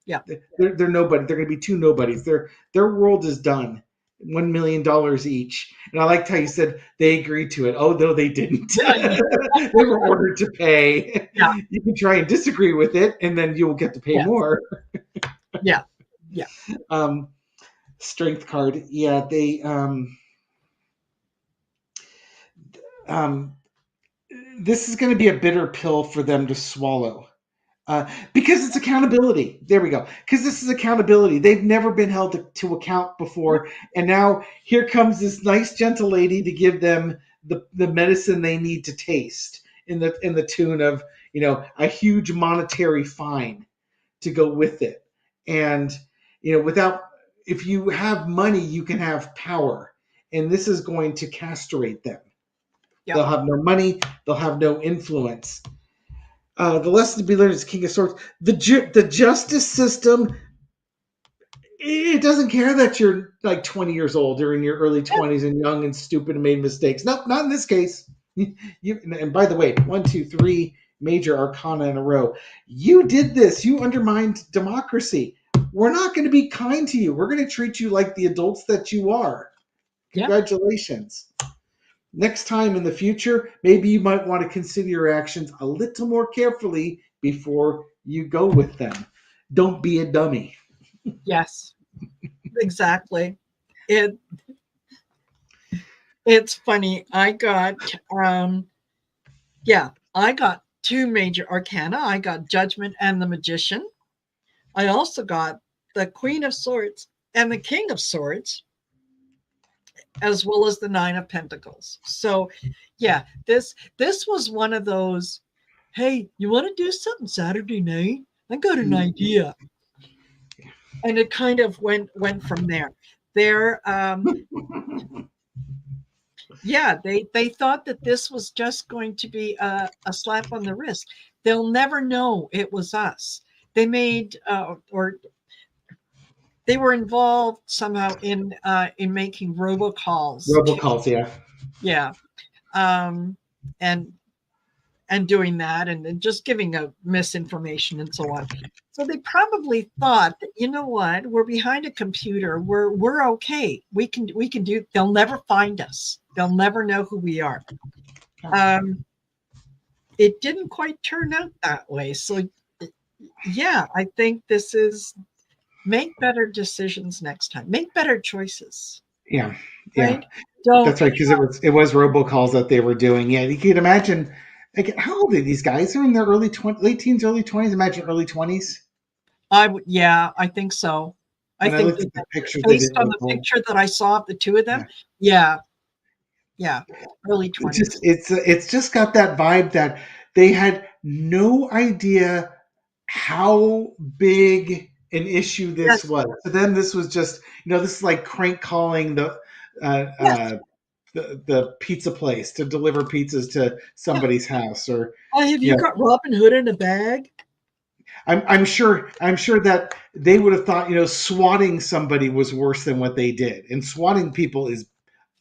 Speaker 2: Yeah,
Speaker 1: they're nobody. They're going to be two nobodies. Their world is done. $1 million each. And I liked how you said they agreed to it. Oh, no, they didn't. They were ordered to pay.
Speaker 2: Yeah.
Speaker 1: You can try and disagree with it, and then you'll get to pay more.
Speaker 2: Yeah.
Speaker 1: Strength card. Yeah, they this is going to be a bitter pill for them to swallow. Because it's accountability. There we go. Because this is accountability. They've never been held to account before, and now here comes this nice, gentle lady to give them the medicine they need to taste in the tune of a huge monetary fine to go with it. And without if you have money, you can have power, and this is going to castrate them.
Speaker 2: Yeah.
Speaker 1: They'll have no money. They'll have no influence. The lesson to be learned is King of Swords. The justice system, it doesn't care that you're like 20 years old or in your early 20s and young and stupid and made mistakes. Nope, not in this case. And by the way, 1, 2, 3 major arcana in a row. You did this. You undermined democracy. We're not going to be kind to you. We're going to treat you like the adults that you are. Congratulations. Next time in the future, maybe you might want to consider your actions a little more carefully before you go with them. Don't be a dummy.
Speaker 2: Yes, exactly. It's funny. I got I got 2 major arcana. I got Judgment and the Magician. I also got the Queen of Swords and the King of Swords, as well as the 9 of Pentacles. So yeah, this was one of those, hey, you want to do something Saturday night? I got an idea. And it kind of went from there. They thought that this was just going to be a slap on the wrist. They'll never know it was us. They made or they were involved somehow in making robocalls.
Speaker 1: Yeah.
Speaker 2: Yeah. And doing that and just giving a misinformation and so on. So they probably thought that, you know what, we're behind a computer. We're okay. We can do. They'll never find us. They'll never know who we are. It didn't quite turn out that way. So yeah, I think this is make better decisions next time. Make better choices.
Speaker 1: Yeah.
Speaker 2: Right?
Speaker 1: That's right, because it was robocalls that they were doing. Yeah, you can imagine. Like, how old are these guys? They're in their late teens, early 20s. Imagine early 20s.
Speaker 2: I think so. I think
Speaker 1: looked at the pictures,
Speaker 2: based on the picture that I saw of the two of them, yeah, early 20s.
Speaker 1: It's just got that vibe that they had no idea how big an issue this was. To them, this was just this is like crank calling the pizza place to deliver pizzas to somebody's house, or
Speaker 2: have you got Robin Hood in a bag?
Speaker 1: I'm sure that they would have thought swatting somebody was worse than what they did, and swatting people is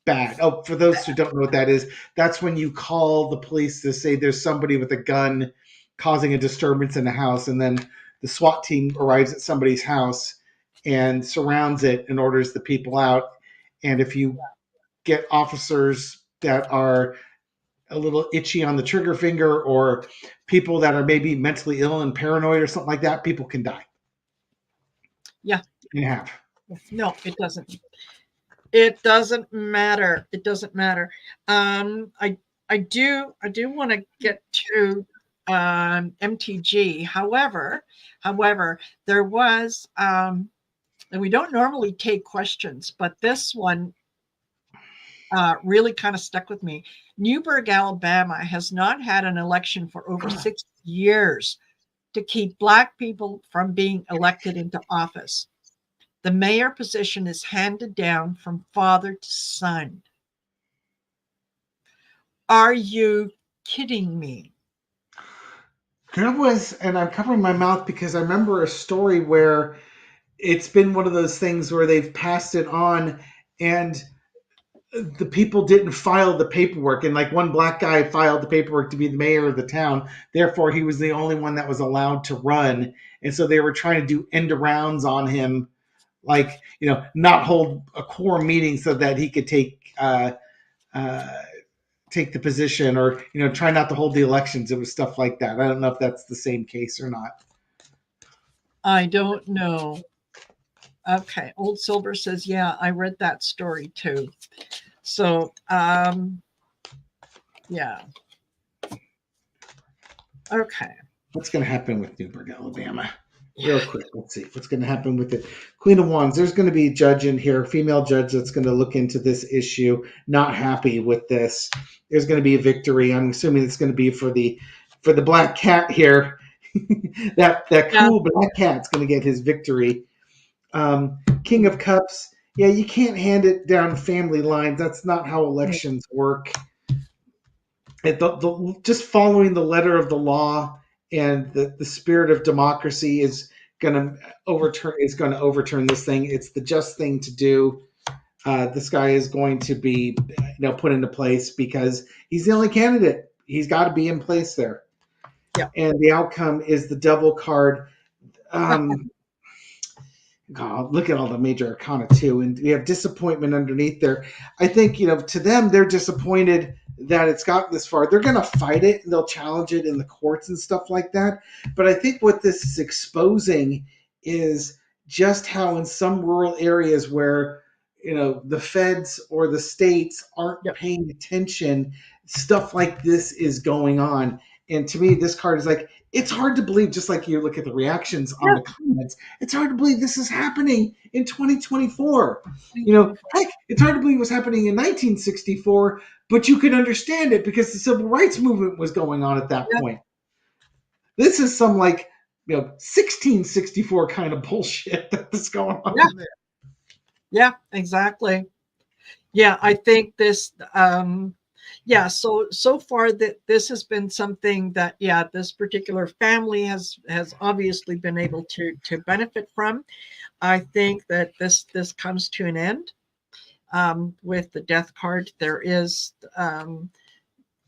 Speaker 1: bad. Oh, for those who don't know what that is, that's when you call the police to say there's somebody with a gun causing a disturbance in the house, and then the SWAT team arrives at somebody's house and surrounds it and orders the people out. And if you get officers that are a little itchy on the trigger finger, or people that are maybe mentally ill and paranoid or something like that, people can die.
Speaker 2: Yeah.
Speaker 1: In half.
Speaker 2: No, it doesn't. It doesn't matter. It doesn't matter. I do want to get to MTG. However, there was and we don't normally take questions, but this one really kind of stuck with me. Newburgh, Alabama has not had an election for over 6 years to keep Black people from being elected into office. The mayor position is handed down from father to son. Are you kidding me?
Speaker 1: There was, and I'm covering my mouth because I remember a story where it's been one of those things where they've passed it on and the people didn't file the paperwork, and like one Black guy filed the paperwork to be the mayor of the town. Therefore, he was the only one that was allowed to run. And so they were trying to do end arounds on him, like, not hold a quorum meeting so that he could take the position, or, try not to hold the elections. It was stuff like that. I don't know if that's the same case or not.
Speaker 2: I don't know. Okay. Old Silver says, yeah, I read that story too. So, yeah. Okay.
Speaker 1: What's going to happen with Newburgh, Alabama? Real quick, let's see what's going to happen with it. Queen of Wands. There's going to be a judge in here, a female judge that's going to look into this issue. Not happy with this. There's going to be a victory. I'm assuming it's going to be for the black cat here. that cool black cat's going to get his victory. King of Cups. Yeah, you can't hand it down family lines. That's not how elections work. Just following the letter of the law and the spirit of democracy is going to overturn this thing. It's the just thing to do. This guy is going to be put into place because he's the only candidate. He's got to be in place there.
Speaker 2: Yeah.
Speaker 1: And the outcome is the devil card. God, look at all the major arcana too, and we have disappointment underneath there. I think to them, they're disappointed that it's gotten this far. They're going to fight it and they'll challenge it in the courts and stuff like that. But I think what this is exposing is just how in some rural areas where the feds or the states aren't paying attention, stuff like this is going on. And to me, this card is like, it's hard to believe, just like you look at the reactions on the comments, it's hard to believe this is happening in 2024. Heck, it's hard to believe it was happening in 1964, but you could understand it because the civil rights movement was going on at that point. This is some 1664 kind of bullshit that's going on in there.
Speaker 2: Yeah, exactly. Yeah, I think this so far that this has been something that this particular family has obviously been able to benefit from. I think that this comes to an end with the death card. There is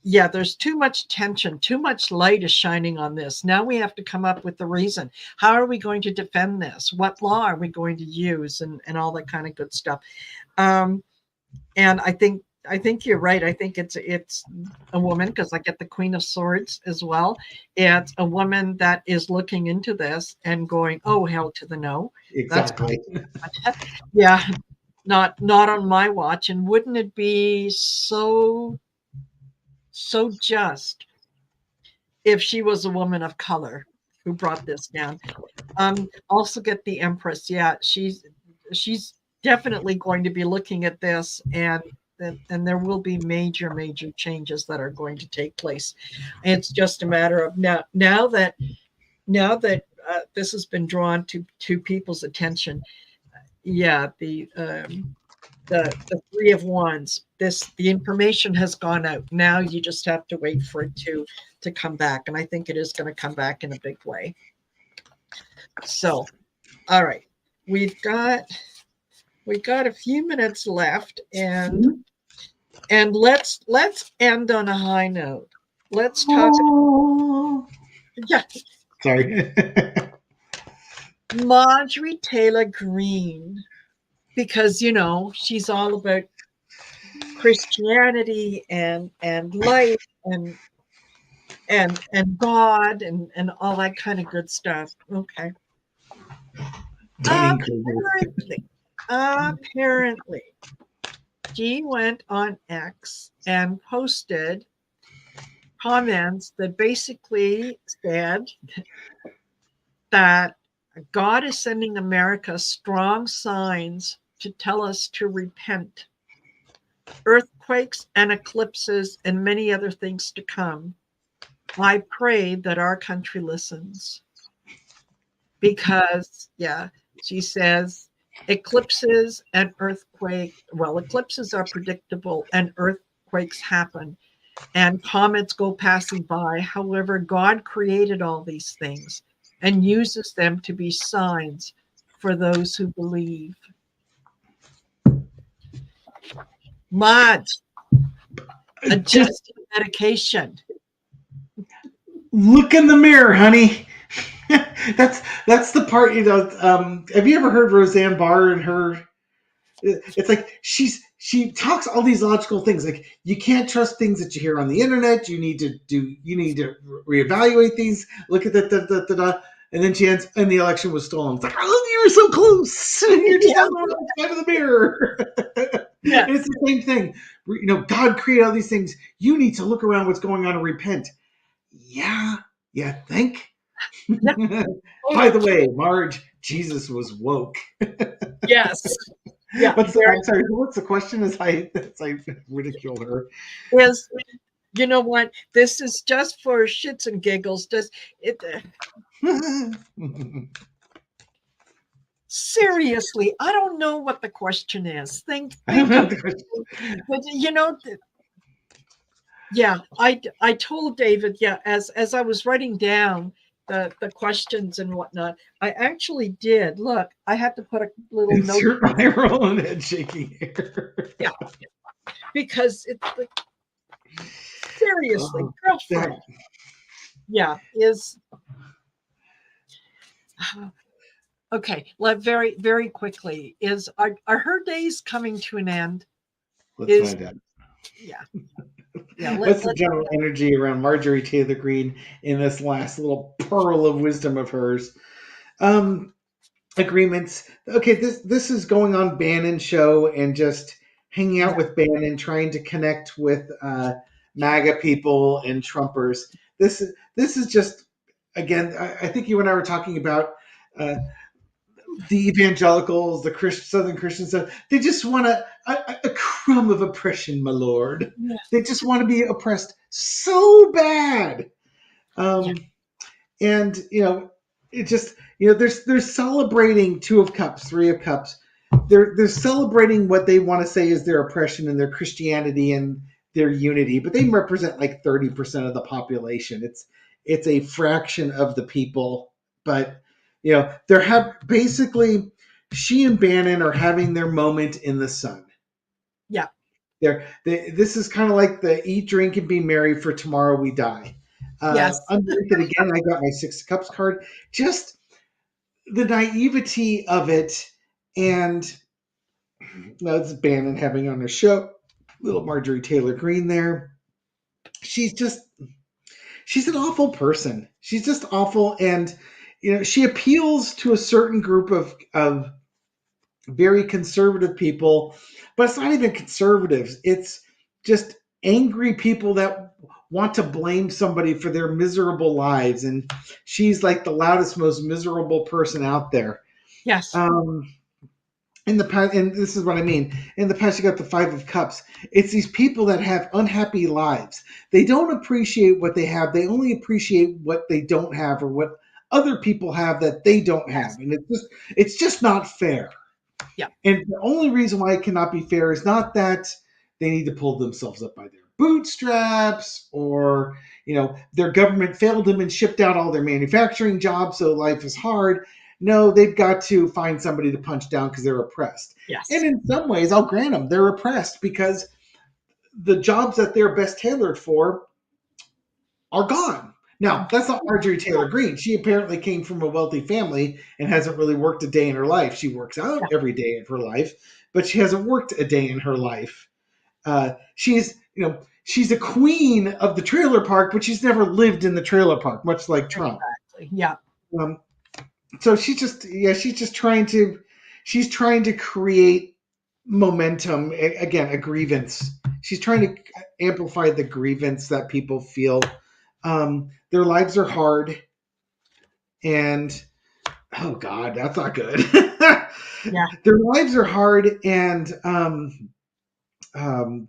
Speaker 2: there's too much tension, too much light is shining on this. Now we have to come up with the reason. How are we going to defend this? What law are we going to use, and all that kind of good stuff. And I think you're right. I think it's a woman, because I get the Queen of Swords as well. It's a woman that is looking into this and going, oh, hell to the no.
Speaker 1: Exactly.
Speaker 2: Not on my watch. And wouldn't it be so just if she was a woman of color who brought this down? Also get the Empress. Yeah, she's definitely going to be looking at this, and there will be major changes that are going to take place. It's just a matter of now that this has been drawn to people's attention. The Three of Wands. The information has gone out. Now you just have to wait for it to come back, and I think it is going to come back in a big way. So, all right, we've got a few minutes left, and let's end on a high note. Let's talk.
Speaker 1: Sorry.
Speaker 2: Marjorie Taylor Greene, because she's all about Christianity and life and God and all that kind of good stuff. Okay. Apparently, she went on X and posted comments that basically said that God is sending America strong signs to tell us to repent. Earthquakes and eclipses and many other things to come. I pray that our country listens. Because, she says, eclipses and eclipses are predictable and earthquakes happen and comets go passing by. However, God created all these things and uses them to be signs for those who believe. Mods, adjust medication.
Speaker 1: Look in the mirror, honey. That's the part, have you ever heard Roseanne Barr and her? It's like she talks all these logical things, like you can't trust things that you hear on the internet. You need to reevaluate these. Look at that. And then she ends, and the election was stolen. It's like, oh, you were so close. You're just on the wrong side of the mirror. Yeah. And it's the same thing. God created all these things. You need to look around what's going on and repent. Yeah, you think?
Speaker 2: Yeah,
Speaker 1: By the
Speaker 2: totally.
Speaker 1: way, Marge, Jesus was woke.
Speaker 2: Yes. Yeah.
Speaker 1: I'm sorry. What's the question? As I ridicule her.
Speaker 2: Is, you know what? This is just for shits and giggles. Just it. Seriously, I don't know what the question is. Think of it. But yeah, I told David, yeah, as I was writing down the questions and whatnot, I actually did. Look, I had to put a little note.
Speaker 1: Insert eye roll and head shaking here.
Speaker 2: Yeah, because it's like, seriously, girlfriend.
Speaker 1: That,
Speaker 2: Yeah, is okay. Very very quickly, is are her days coming to an end?
Speaker 1: let's
Speaker 2: Is
Speaker 1: find out.
Speaker 2: yeah. Yeah,
Speaker 1: What's the general energy around Marjorie Taylor Greene in this last little pearl of wisdom of hers? Agreements. Okay, this is going on Bannon's show and just hanging out with Bannon, trying to connect with MAGA people and Trumpers. This is just again. I think you and I were talking about the evangelicals, the Southern Christians. They just want a crumb of oppression, my lord. They just want to be oppressed so bad. And it just they're celebrating Two of Cups, Three of Cups. They're celebrating what they want to say is their oppression and their Christianity and their unity, but they represent like 30% of the population. It's a fraction of the people, but they're basically she and Bannon are having their moment in the sun.
Speaker 2: Yeah.
Speaker 1: This is kind of like the eat, drink, and be merry, for tomorrow we die.
Speaker 2: Yes.
Speaker 1: Underneath it again, I got my Six of Cups card. Just the naivety of it, and it's Bannon having on her show. Little Marjorie Taylor Greene there. She's an awful person. She's just awful, and she appeals to a certain group of very conservative people, but it's not even conservatives. It's just angry people that want to blame somebody for their miserable lives, and she's like the loudest, most miserable person out there.
Speaker 2: Yes.
Speaker 1: In the past, and this is what I mean. In the past, you got the Five of Cups. It's these people that have unhappy lives. They don't appreciate what they have. They only appreciate what they don't have, or what other people have that they don't have, and it's just not fair.
Speaker 2: Yeah.
Speaker 1: And the only reason why it cannot be fair is not that they need to pull themselves up by their bootstraps, or their government failed them and shipped out all their manufacturing jobs, so life is hard. No, they've got to find somebody to punch down because they're oppressed.
Speaker 2: Yes.
Speaker 1: And in some ways, I'll grant them, they're oppressed because the jobs that they're best tailored for are gone. Now, that's not Marjorie Taylor Greene. She apparently came from a wealthy family and hasn't really worked a day in her life. She works out every day of her life, but she hasn't worked a day in her life. She's a queen of the trailer park, but she's never lived in the trailer park, much like Trump.
Speaker 2: Exactly. Yeah.
Speaker 1: So she's trying to create momentum. Again, a grievance. She's trying to amplify the grievance that people feel. Their lives are hard, and oh God, that's not good.
Speaker 2: Yeah.
Speaker 1: Their lives are hard, and I'm trying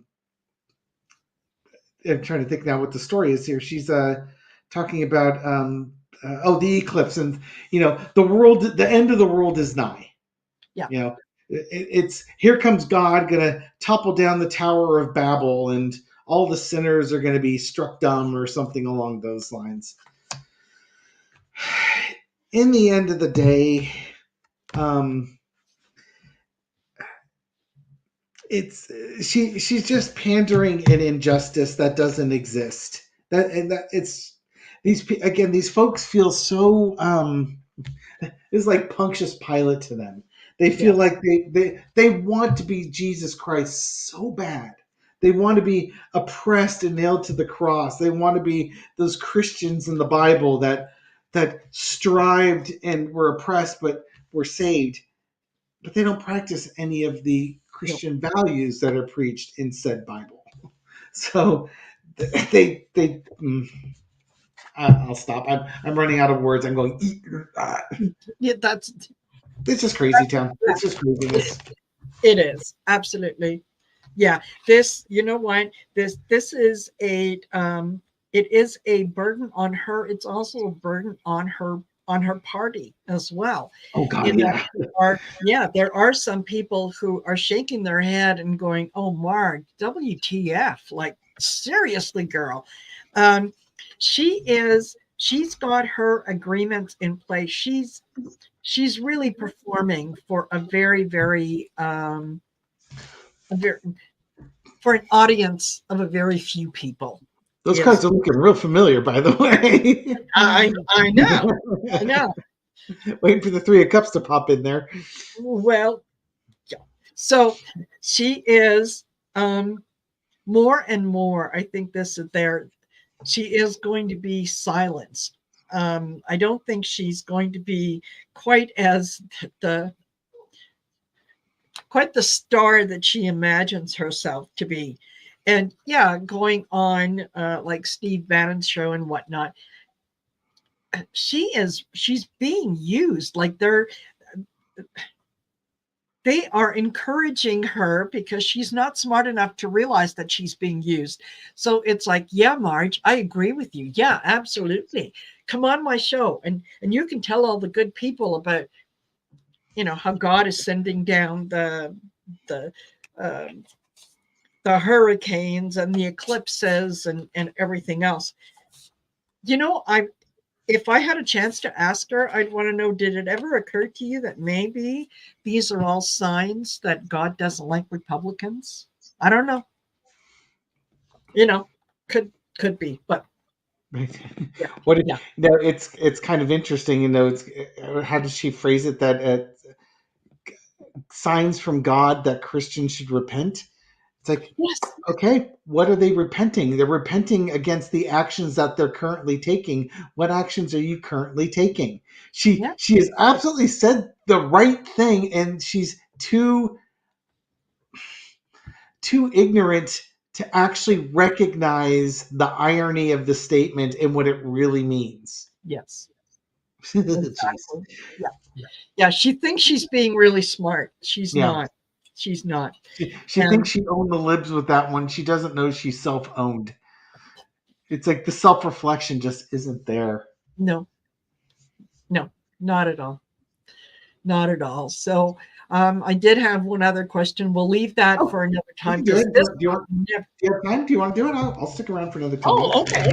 Speaker 1: to think now what the story is here. She's talking about the eclipse, and the end of the world is nigh.
Speaker 2: Yeah.
Speaker 1: It's here comes God gonna topple down the Tower of Babel, and all the sinners are going to be struck dumb or something along those lines. In the end of the day, she's just pandering an injustice that doesn't exist. These folks feel so it's like Pontius Pilate to them. They feel like they want to be Jesus Christ so bad. They want to be oppressed and nailed to the cross. They want to be those Christians in the Bible that strived and were oppressed but were saved. But they don't practice any of the Christian values that are preached in said Bible. So they I'll stop. I'm running out of words. I'm going.
Speaker 2: Yeah, that's
Speaker 1: It's just crazy town. It's just craziness.
Speaker 2: it is absolutely. Yeah, this, you know what, this is a it is a burden on her. It's also a burden on her party as well.
Speaker 1: Oh God,
Speaker 2: In that
Speaker 1: yeah.
Speaker 2: there are some people who are shaking their head and going, "Oh, Marg, WTF? Like seriously, girl." Um, she's got her agreements in place. She's really performing for a very for an audience of a very few people.
Speaker 1: Those
Speaker 2: Is
Speaker 1: cards are looking real familiar, by the way.
Speaker 2: I know. I know.
Speaker 1: Waiting for the Three of Cups to pop in there.
Speaker 2: Well, yeah. So she is more and more. I think this is there. She is going to be silenced. I don't think she's going to be quite as the quite the star that she imagines herself to be. And yeah, going on like Steve Bannon's show and whatnot, she's being used. Like they are encouraging her because she's not smart enough to realize that she's being used. So it's like, yeah, Marge, I agree with you. Yeah, absolutely. Come on my show, and you can tell all the good people about, you know, how God is sending down the um, the hurricanes and the eclipses and everything else. You know, if I had a chance to ask her, I'd want to know, did it ever occur to you that maybe these are all signs that God doesn't like Republicans? I don't know. You know, could be, but yeah,
Speaker 1: What
Speaker 2: yeah,
Speaker 1: no, it's kind of interesting. It's how does she phrase it? That signs from God that Christians should repent. It's like,
Speaker 2: yes,
Speaker 1: okay, what are they repenting? They're repenting against the actions that they're currently taking. What actions are you currently taking?
Speaker 2: yeah,
Speaker 1: She has absolutely said the right thing, and she's too ignorant to actually recognize the irony of the statement and what it really means.
Speaker 2: yes,
Speaker 1: Jeez.
Speaker 2: exactly. Yeah, yeah. She thinks she's being really smart. She's
Speaker 1: Yeah.
Speaker 2: not. She's not.
Speaker 1: She
Speaker 2: And
Speaker 1: thinks she owned the libs with that one. She doesn't know she's self owned. It's like the self reflection just isn't there.
Speaker 2: no, no, not at all. Not at all. So I did have one other question. We'll leave that
Speaker 1: Oh,
Speaker 2: for another
Speaker 1: we
Speaker 2: time
Speaker 1: can do
Speaker 2: because
Speaker 1: it.
Speaker 2: this.
Speaker 1: Do you have time? Do you want to do it? I'll stick around for another 2 minutes.
Speaker 2: Oh, okay.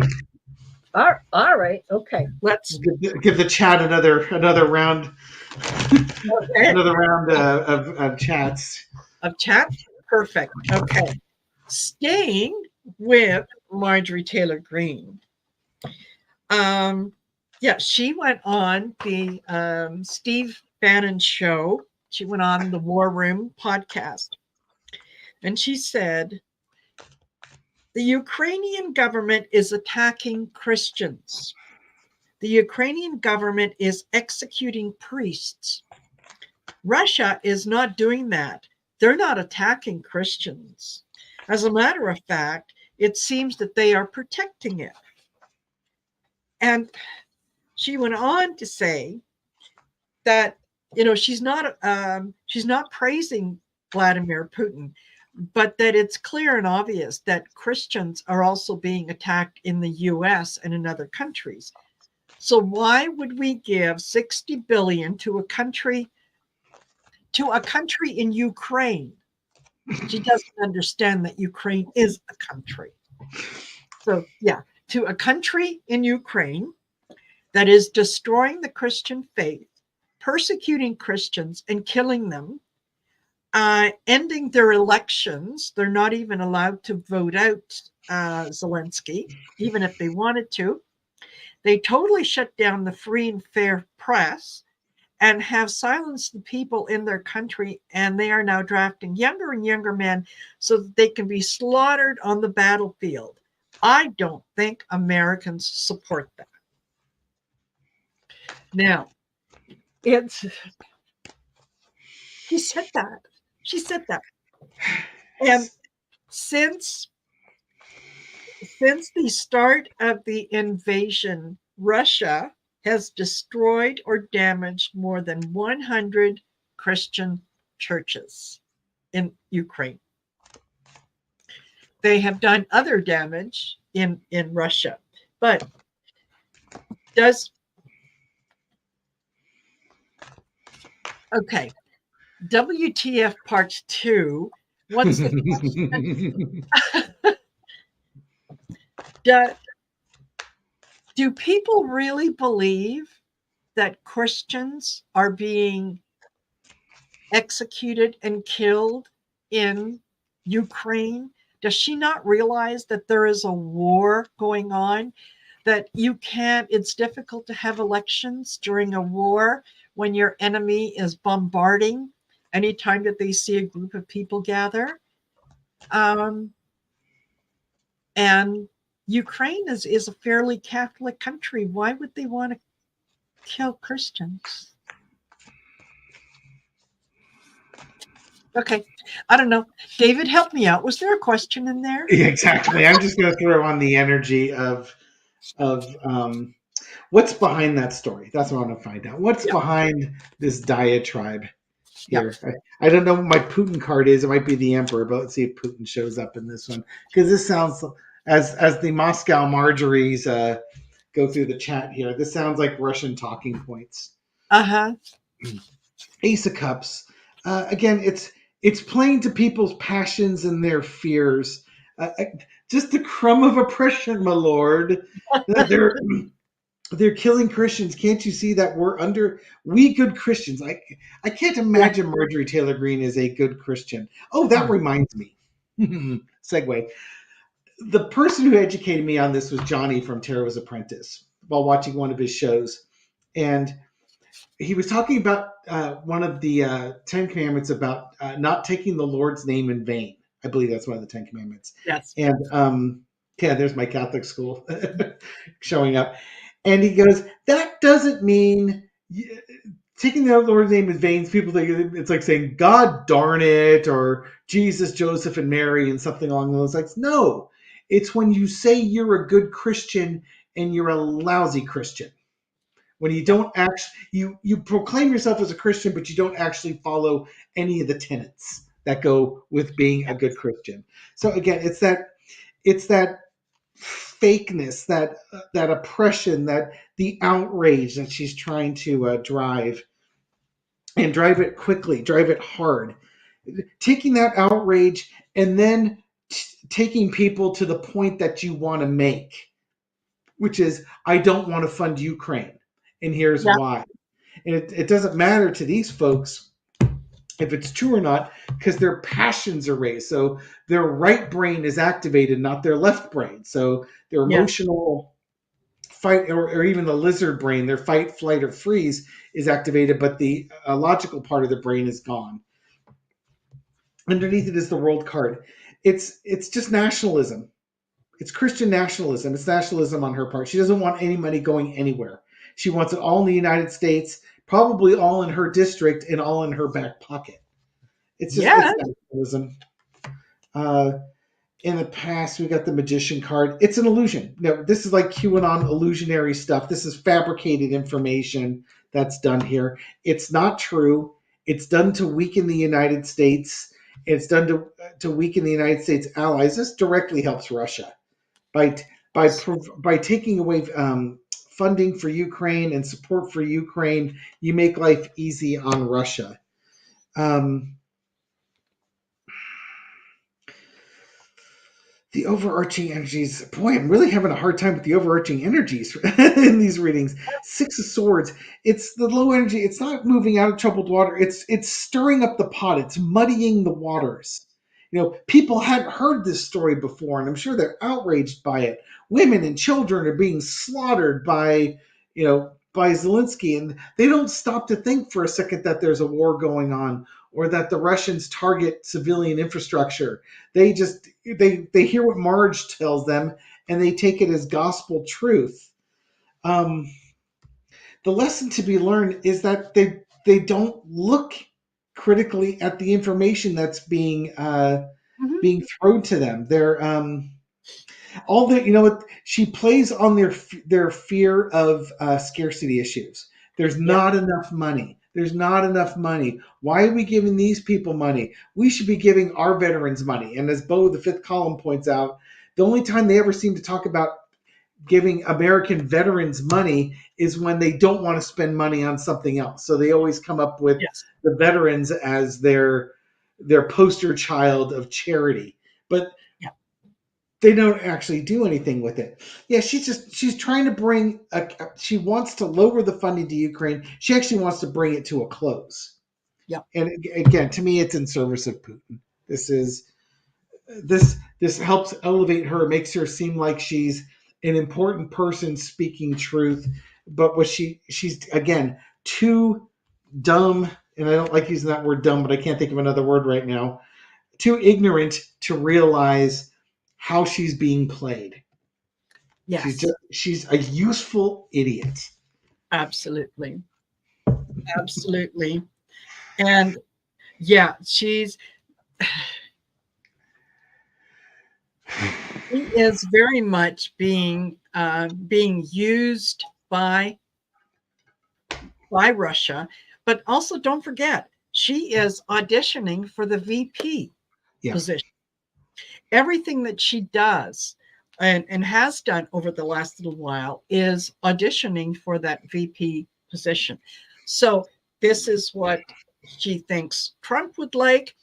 Speaker 2: All right. Okay. Let's.
Speaker 1: Give the chat another round,
Speaker 2: Okay.
Speaker 1: another round of chats.
Speaker 2: Of chat. Perfect. Okay. Staying with Marjorie Taylor Greene. Yeah, she went on the Steve Bannon show. She went on the War Room podcast, and she said the Ukrainian government is attacking Christians. The Ukrainian government is executing priests. Russia is not doing that. They're not attacking Christians. As a matter of fact, it seems that they are protecting it. And she went on to say that, you know, she's not praising Vladimir Putin, but that it's clear and obvious that Christians are also being attacked in the US and in other countries. So why would we give 60 billion to a country in Ukraine? She doesn't understand that Ukraine is a country. So yeah, to a country in Ukraine that is destroying the Christian faith, persecuting Christians and killing them, ending their elections. They're not even allowed to vote out Zelensky, even if they wanted to. They totally shut down the free and fair press and have silenced the people in their country. And they are now drafting younger and younger men so that they can be slaughtered on the battlefield. I don't think Americans support that. Now, she said that. She said that. And since Since the start of the invasion, Russia has destroyed or damaged more than 100 Christian churches in Ukraine. They have done other damage in Russia. But okay, WTF part 2. What's the question? Do people really believe that Christians are being executed and killed in Ukraine? Does she not realize that there is a war going on? That it's difficult to have elections during a war when your enemy is bombarding anytime that they see a group of people gather. And Ukraine is a fairly Catholic country. Why would they want to kill Christians? Okay, I don't know. David, help me out. Was there a question in there?
Speaker 1: Yeah, exactly. I'm just going to throw on the energy of what's behind that story. That's what I want to find out. What's behind this diatribe here? I don't know what my Putin card is. It might be the Emperor, but let's see if Putin shows up in this one, because this sounds, as the Moscow Marjories go through the chat here, this sounds like Russian talking points. Ace of Cups. Again, it's playing to people's passions and their fears. Just a crumb of oppression, my lord. They're killing Christians. Can't you see that we good Christians? I can't imagine Marjorie Taylor Greene is a good Christian. Oh, that reminds me. Segue. The person who educated me on this was Johnny from Tara's Apprentice while watching one of his shows. And he was talking about one of the 10 Commandments about not taking the Lord's name in vain. I believe that's one of the 10 Commandments.
Speaker 2: Yes.
Speaker 1: And there's my Catholic school showing up. And he goes, that doesn't mean taking the Lord's name in vain. People think it's like saying, God darn it, or Jesus, Joseph, and Mary, and something along those lines. No, it's when you say you're a good Christian and you're a lousy Christian. When you don't actually, you proclaim yourself as a Christian, but you don't actually follow any of the tenets that go with being a good Christian. So again, it's that fakeness, that oppression, that the outrage that she's trying to drive, and drive it quickly, drive it hard, taking that outrage and then taking people to the point that you want to make, which is, I don't want to fund Ukraine. And here's why. And it doesn't matter to these folks if it's true or not, because their passions are raised. So their right brain is activated, not their left brain. So their emotional fight, or even the lizard brain, their fight, flight, or freeze is activated, but the logical part of the brain is gone. Underneath it is the world card. It's just nationalism. It's Christian nationalism. It's nationalism on her part. She doesn't want any money going anywhere. She wants it all in the United States, probably all in her district and all in her back pocket. It's just it's nationalism. In the past, we got the Magician card. It's an illusion. No, this is like QAnon illusionary stuff. This is fabricated information that's done here. It's not true. It's done to weaken the United States. It's done to weaken the United States allies. This directly helps Russia by taking away funding for Ukraine and support for Ukraine. You make life easy on Russia. The overarching energies. Boy, I'm really having a hard time with the overarching energies in these readings. Six of Swords. It's the low energy. It's not moving out of troubled water. It's stirring up the pot. It's muddying the waters. People hadn't heard this story before, and I'm sure they're outraged by it. Women and children are being slaughtered by Zelensky, and they don't stop to think for a second that there's a war going on, or that the Russians target civilian infrastructure. They hear what Marge tells them, and they take it as gospel truth. The lesson to be learned is that they don't look critically at the information that's being thrown to them. All the, what she plays on their fear of scarcity issues. There's
Speaker 2: Yeah.
Speaker 1: not enough money. There's not enough money. Why are we giving these people money? We should be giving our veterans money. And as Bo, the fifth column, points out, the only time they ever seem to talk about giving American veterans money is when they don't want to spend money on something else. So they always come up with
Speaker 2: Yes.
Speaker 1: the veterans as their poster child of charity. But
Speaker 2: Yeah.
Speaker 1: they don't actually do anything with it. Yeah, she's trying to she wants to lower the funding to Ukraine. She actually wants to bring it to a close.
Speaker 2: Yeah.
Speaker 1: And again, to me, it's in service of Putin. This helps elevate her, makes her seem like she's an important person speaking truth. But she's again too dumb, and I don't like using that word dumb, but I can't think of another word right now. Too ignorant to realize how she's being played.
Speaker 2: Yes.
Speaker 1: She's a useful idiot.
Speaker 2: Absolutely. Absolutely. And yeah, she is very much being used by Russia. But also, don't forget, she is auditioning for the VP position. Everything that she does and has done over the last little while is auditioning for that VP position. So this is what she thinks Trump would like.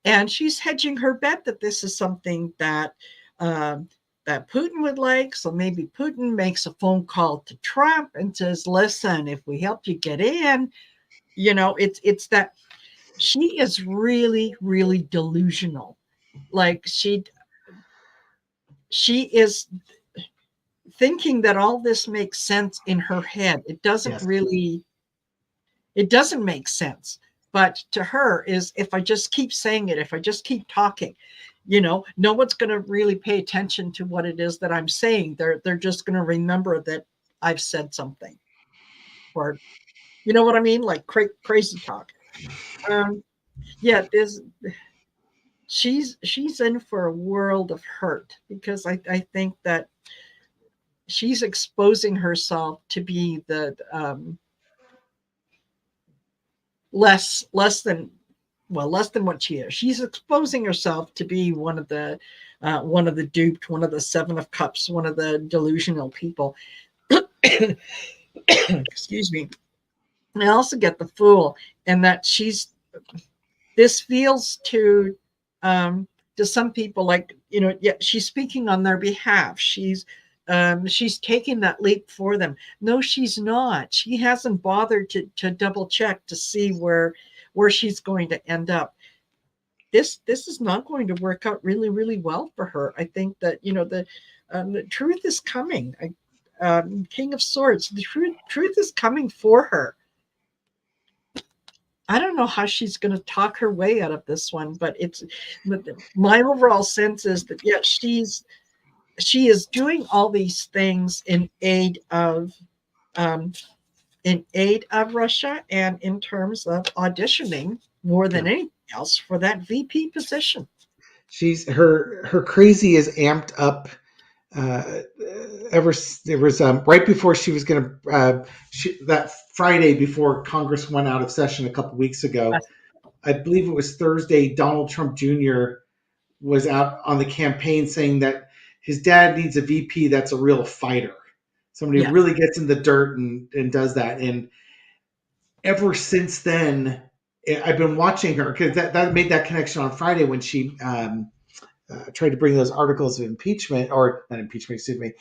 Speaker 2: And she's hedging her bet that this is something that that Putin would like. So maybe Putin makes a phone call to Trump and says, listen, if we help you get in, it's that she is really, really delusional. Like she is thinking that all this makes sense in her head. It doesn't really, it doesn't make sense. But to her is, if I just keep saying it, if I just keep talking, no one's going to really pay attention to what it is that I'm saying. They're just going to remember that I've said something, or you know what I mean, like crazy talk. Yeah, she's in for a world of hurt, because I think that she's exposing herself to be the less than what she is. She's exposing herself to be one of the duped, one of the Seven of Cups, one of the delusional people. Excuse me. And I also get the Fool, and that this feels to some people like, she's speaking on their behalf. She's taking that leap for them. No, she's not. She hasn't bothered to double check to see where she's going to end up. This is not going to work out really, really well for her. I think that the truth is coming. King of Swords, the truth is coming for her. I don't know how she's going to talk her way out of this one, but my overall sense is that she is doing all these things in aid of Russia, and in terms of auditioning more than anything else for that VP position.
Speaker 1: She's her crazy is amped up. There was right before she was going to that Friday before Congress went out of session a couple weeks ago. I believe it was Thursday. Donald Trump Jr. was out on the campaign saying that his dad needs a VP that's a real fighter, somebody who really gets in the dirt and does that. And ever since then, I've been watching her, because that made that connection on Friday when she tried to bring those articles of impeachment, or not impeachment, excuse me,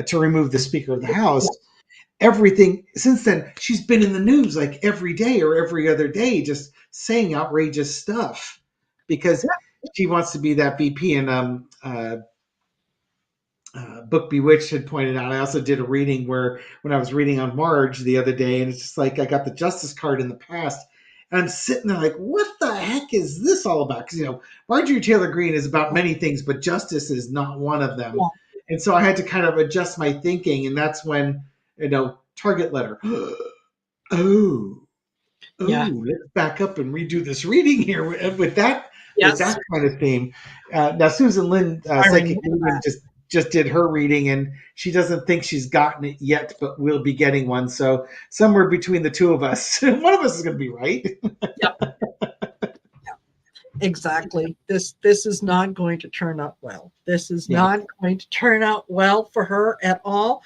Speaker 1: to remove the Speaker of the House. Everything since then, she's been in the news like every day or every other day, just saying outrageous stuff because she wants to be that VP. And Book Bewitched had pointed out, I also did a reading when I was reading on Marge the other day, and it's just like I got the Justice card in the past, and I'm sitting there like, what the heck is this all about? Because, Marjorie Taylor Greene is about many things, but justice is not one of them. Yeah. And so I had to kind of adjust my thinking, and that's when, target letter. Let's back up and redo this reading here with that with
Speaker 2: Yes,
Speaker 1: that kind of theme. Now, Susan Lynn,
Speaker 2: I
Speaker 1: psychic
Speaker 2: remember
Speaker 1: medium,
Speaker 2: that.
Speaker 1: just did her reading, and she doesn't think she's gotten it yet, but we'll be getting one. So somewhere between the two of us, one of us is going to be right.
Speaker 2: Yep, exactly. This is not going to turn out well. This is
Speaker 1: Yeah,
Speaker 2: not going to turn out well for her at all.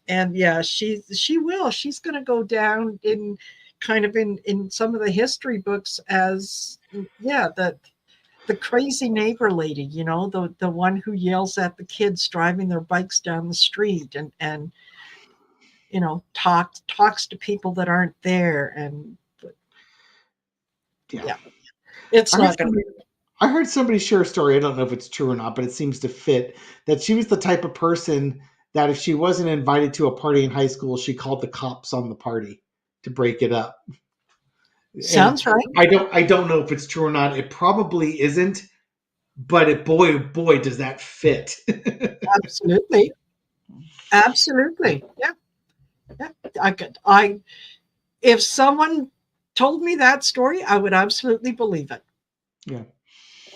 Speaker 2: And yeah, she will. She's going to go down in kind of in some of the history books as yeah, the crazy neighbor lady, the one who yells at the kids driving their bikes down the street and talks to people that aren't there. And
Speaker 1: yeah.
Speaker 2: yeah, it's
Speaker 1: I heard
Speaker 2: not going to.
Speaker 1: somebody, I heard somebody share a story. I don't know if it's true or not, but it seems to fit that she was the type of person that if she wasn't invited to a party in high school, she called the cops on the party to break it up. And
Speaker 2: Sounds right.
Speaker 1: I don't know if it's true or not. It probably isn't, but boy, oh boy, does that fit.
Speaker 2: Absolutely. Absolutely. Yeah. Yeah. I if someone told me that story, I would absolutely believe it.
Speaker 1: Yeah.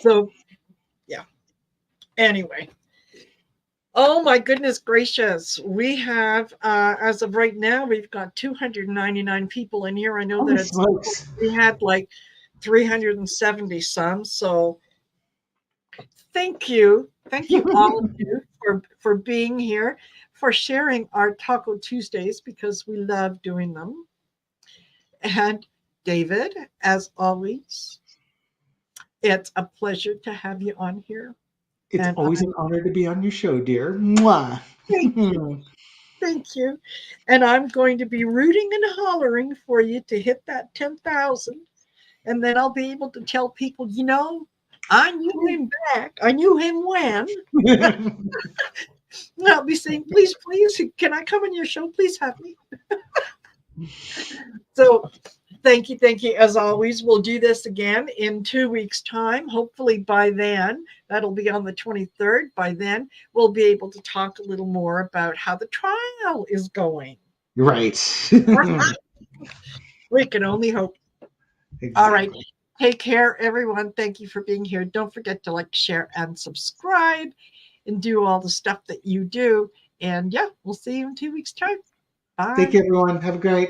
Speaker 2: So yeah. Anyway. Oh my goodness gracious. We have as of right now, we've got 299 people in here. I know that
Speaker 1: Holy
Speaker 2: at some point
Speaker 1: smokes.
Speaker 2: we had like 370 some. So thank you. Thank you all of you for being here, for sharing our Taco Tuesdays because we love doing them. And David, as always, it's a pleasure to have you on here.
Speaker 1: It's
Speaker 2: And
Speaker 1: always
Speaker 2: I
Speaker 1: an honor to be on your show, dear. Mwah.
Speaker 2: thank you. Thank you. And I'm going to be rooting and hollering for you to hit that 10,000. And then I'll be able to tell people, I knew him back. I knew him when. And I'll be saying, please, please, can I come on your show? Please have me. So thank you. Thank you. As always, we'll do this again in 2 weeks' time. Hopefully by then, that'll be on the 23rd. By then, we'll be able to talk a little more about how the trial is going.
Speaker 1: Right.
Speaker 2: We can only hope. All right.
Speaker 1: Exactly.
Speaker 2: Take care, everyone. Thank you for being here. Don't forget to like, share, and subscribe and do all the stuff that you do. And yeah, we'll see you in 2 weeks' time.
Speaker 1: Take
Speaker 2: Bye.
Speaker 1: care, everyone. Have a great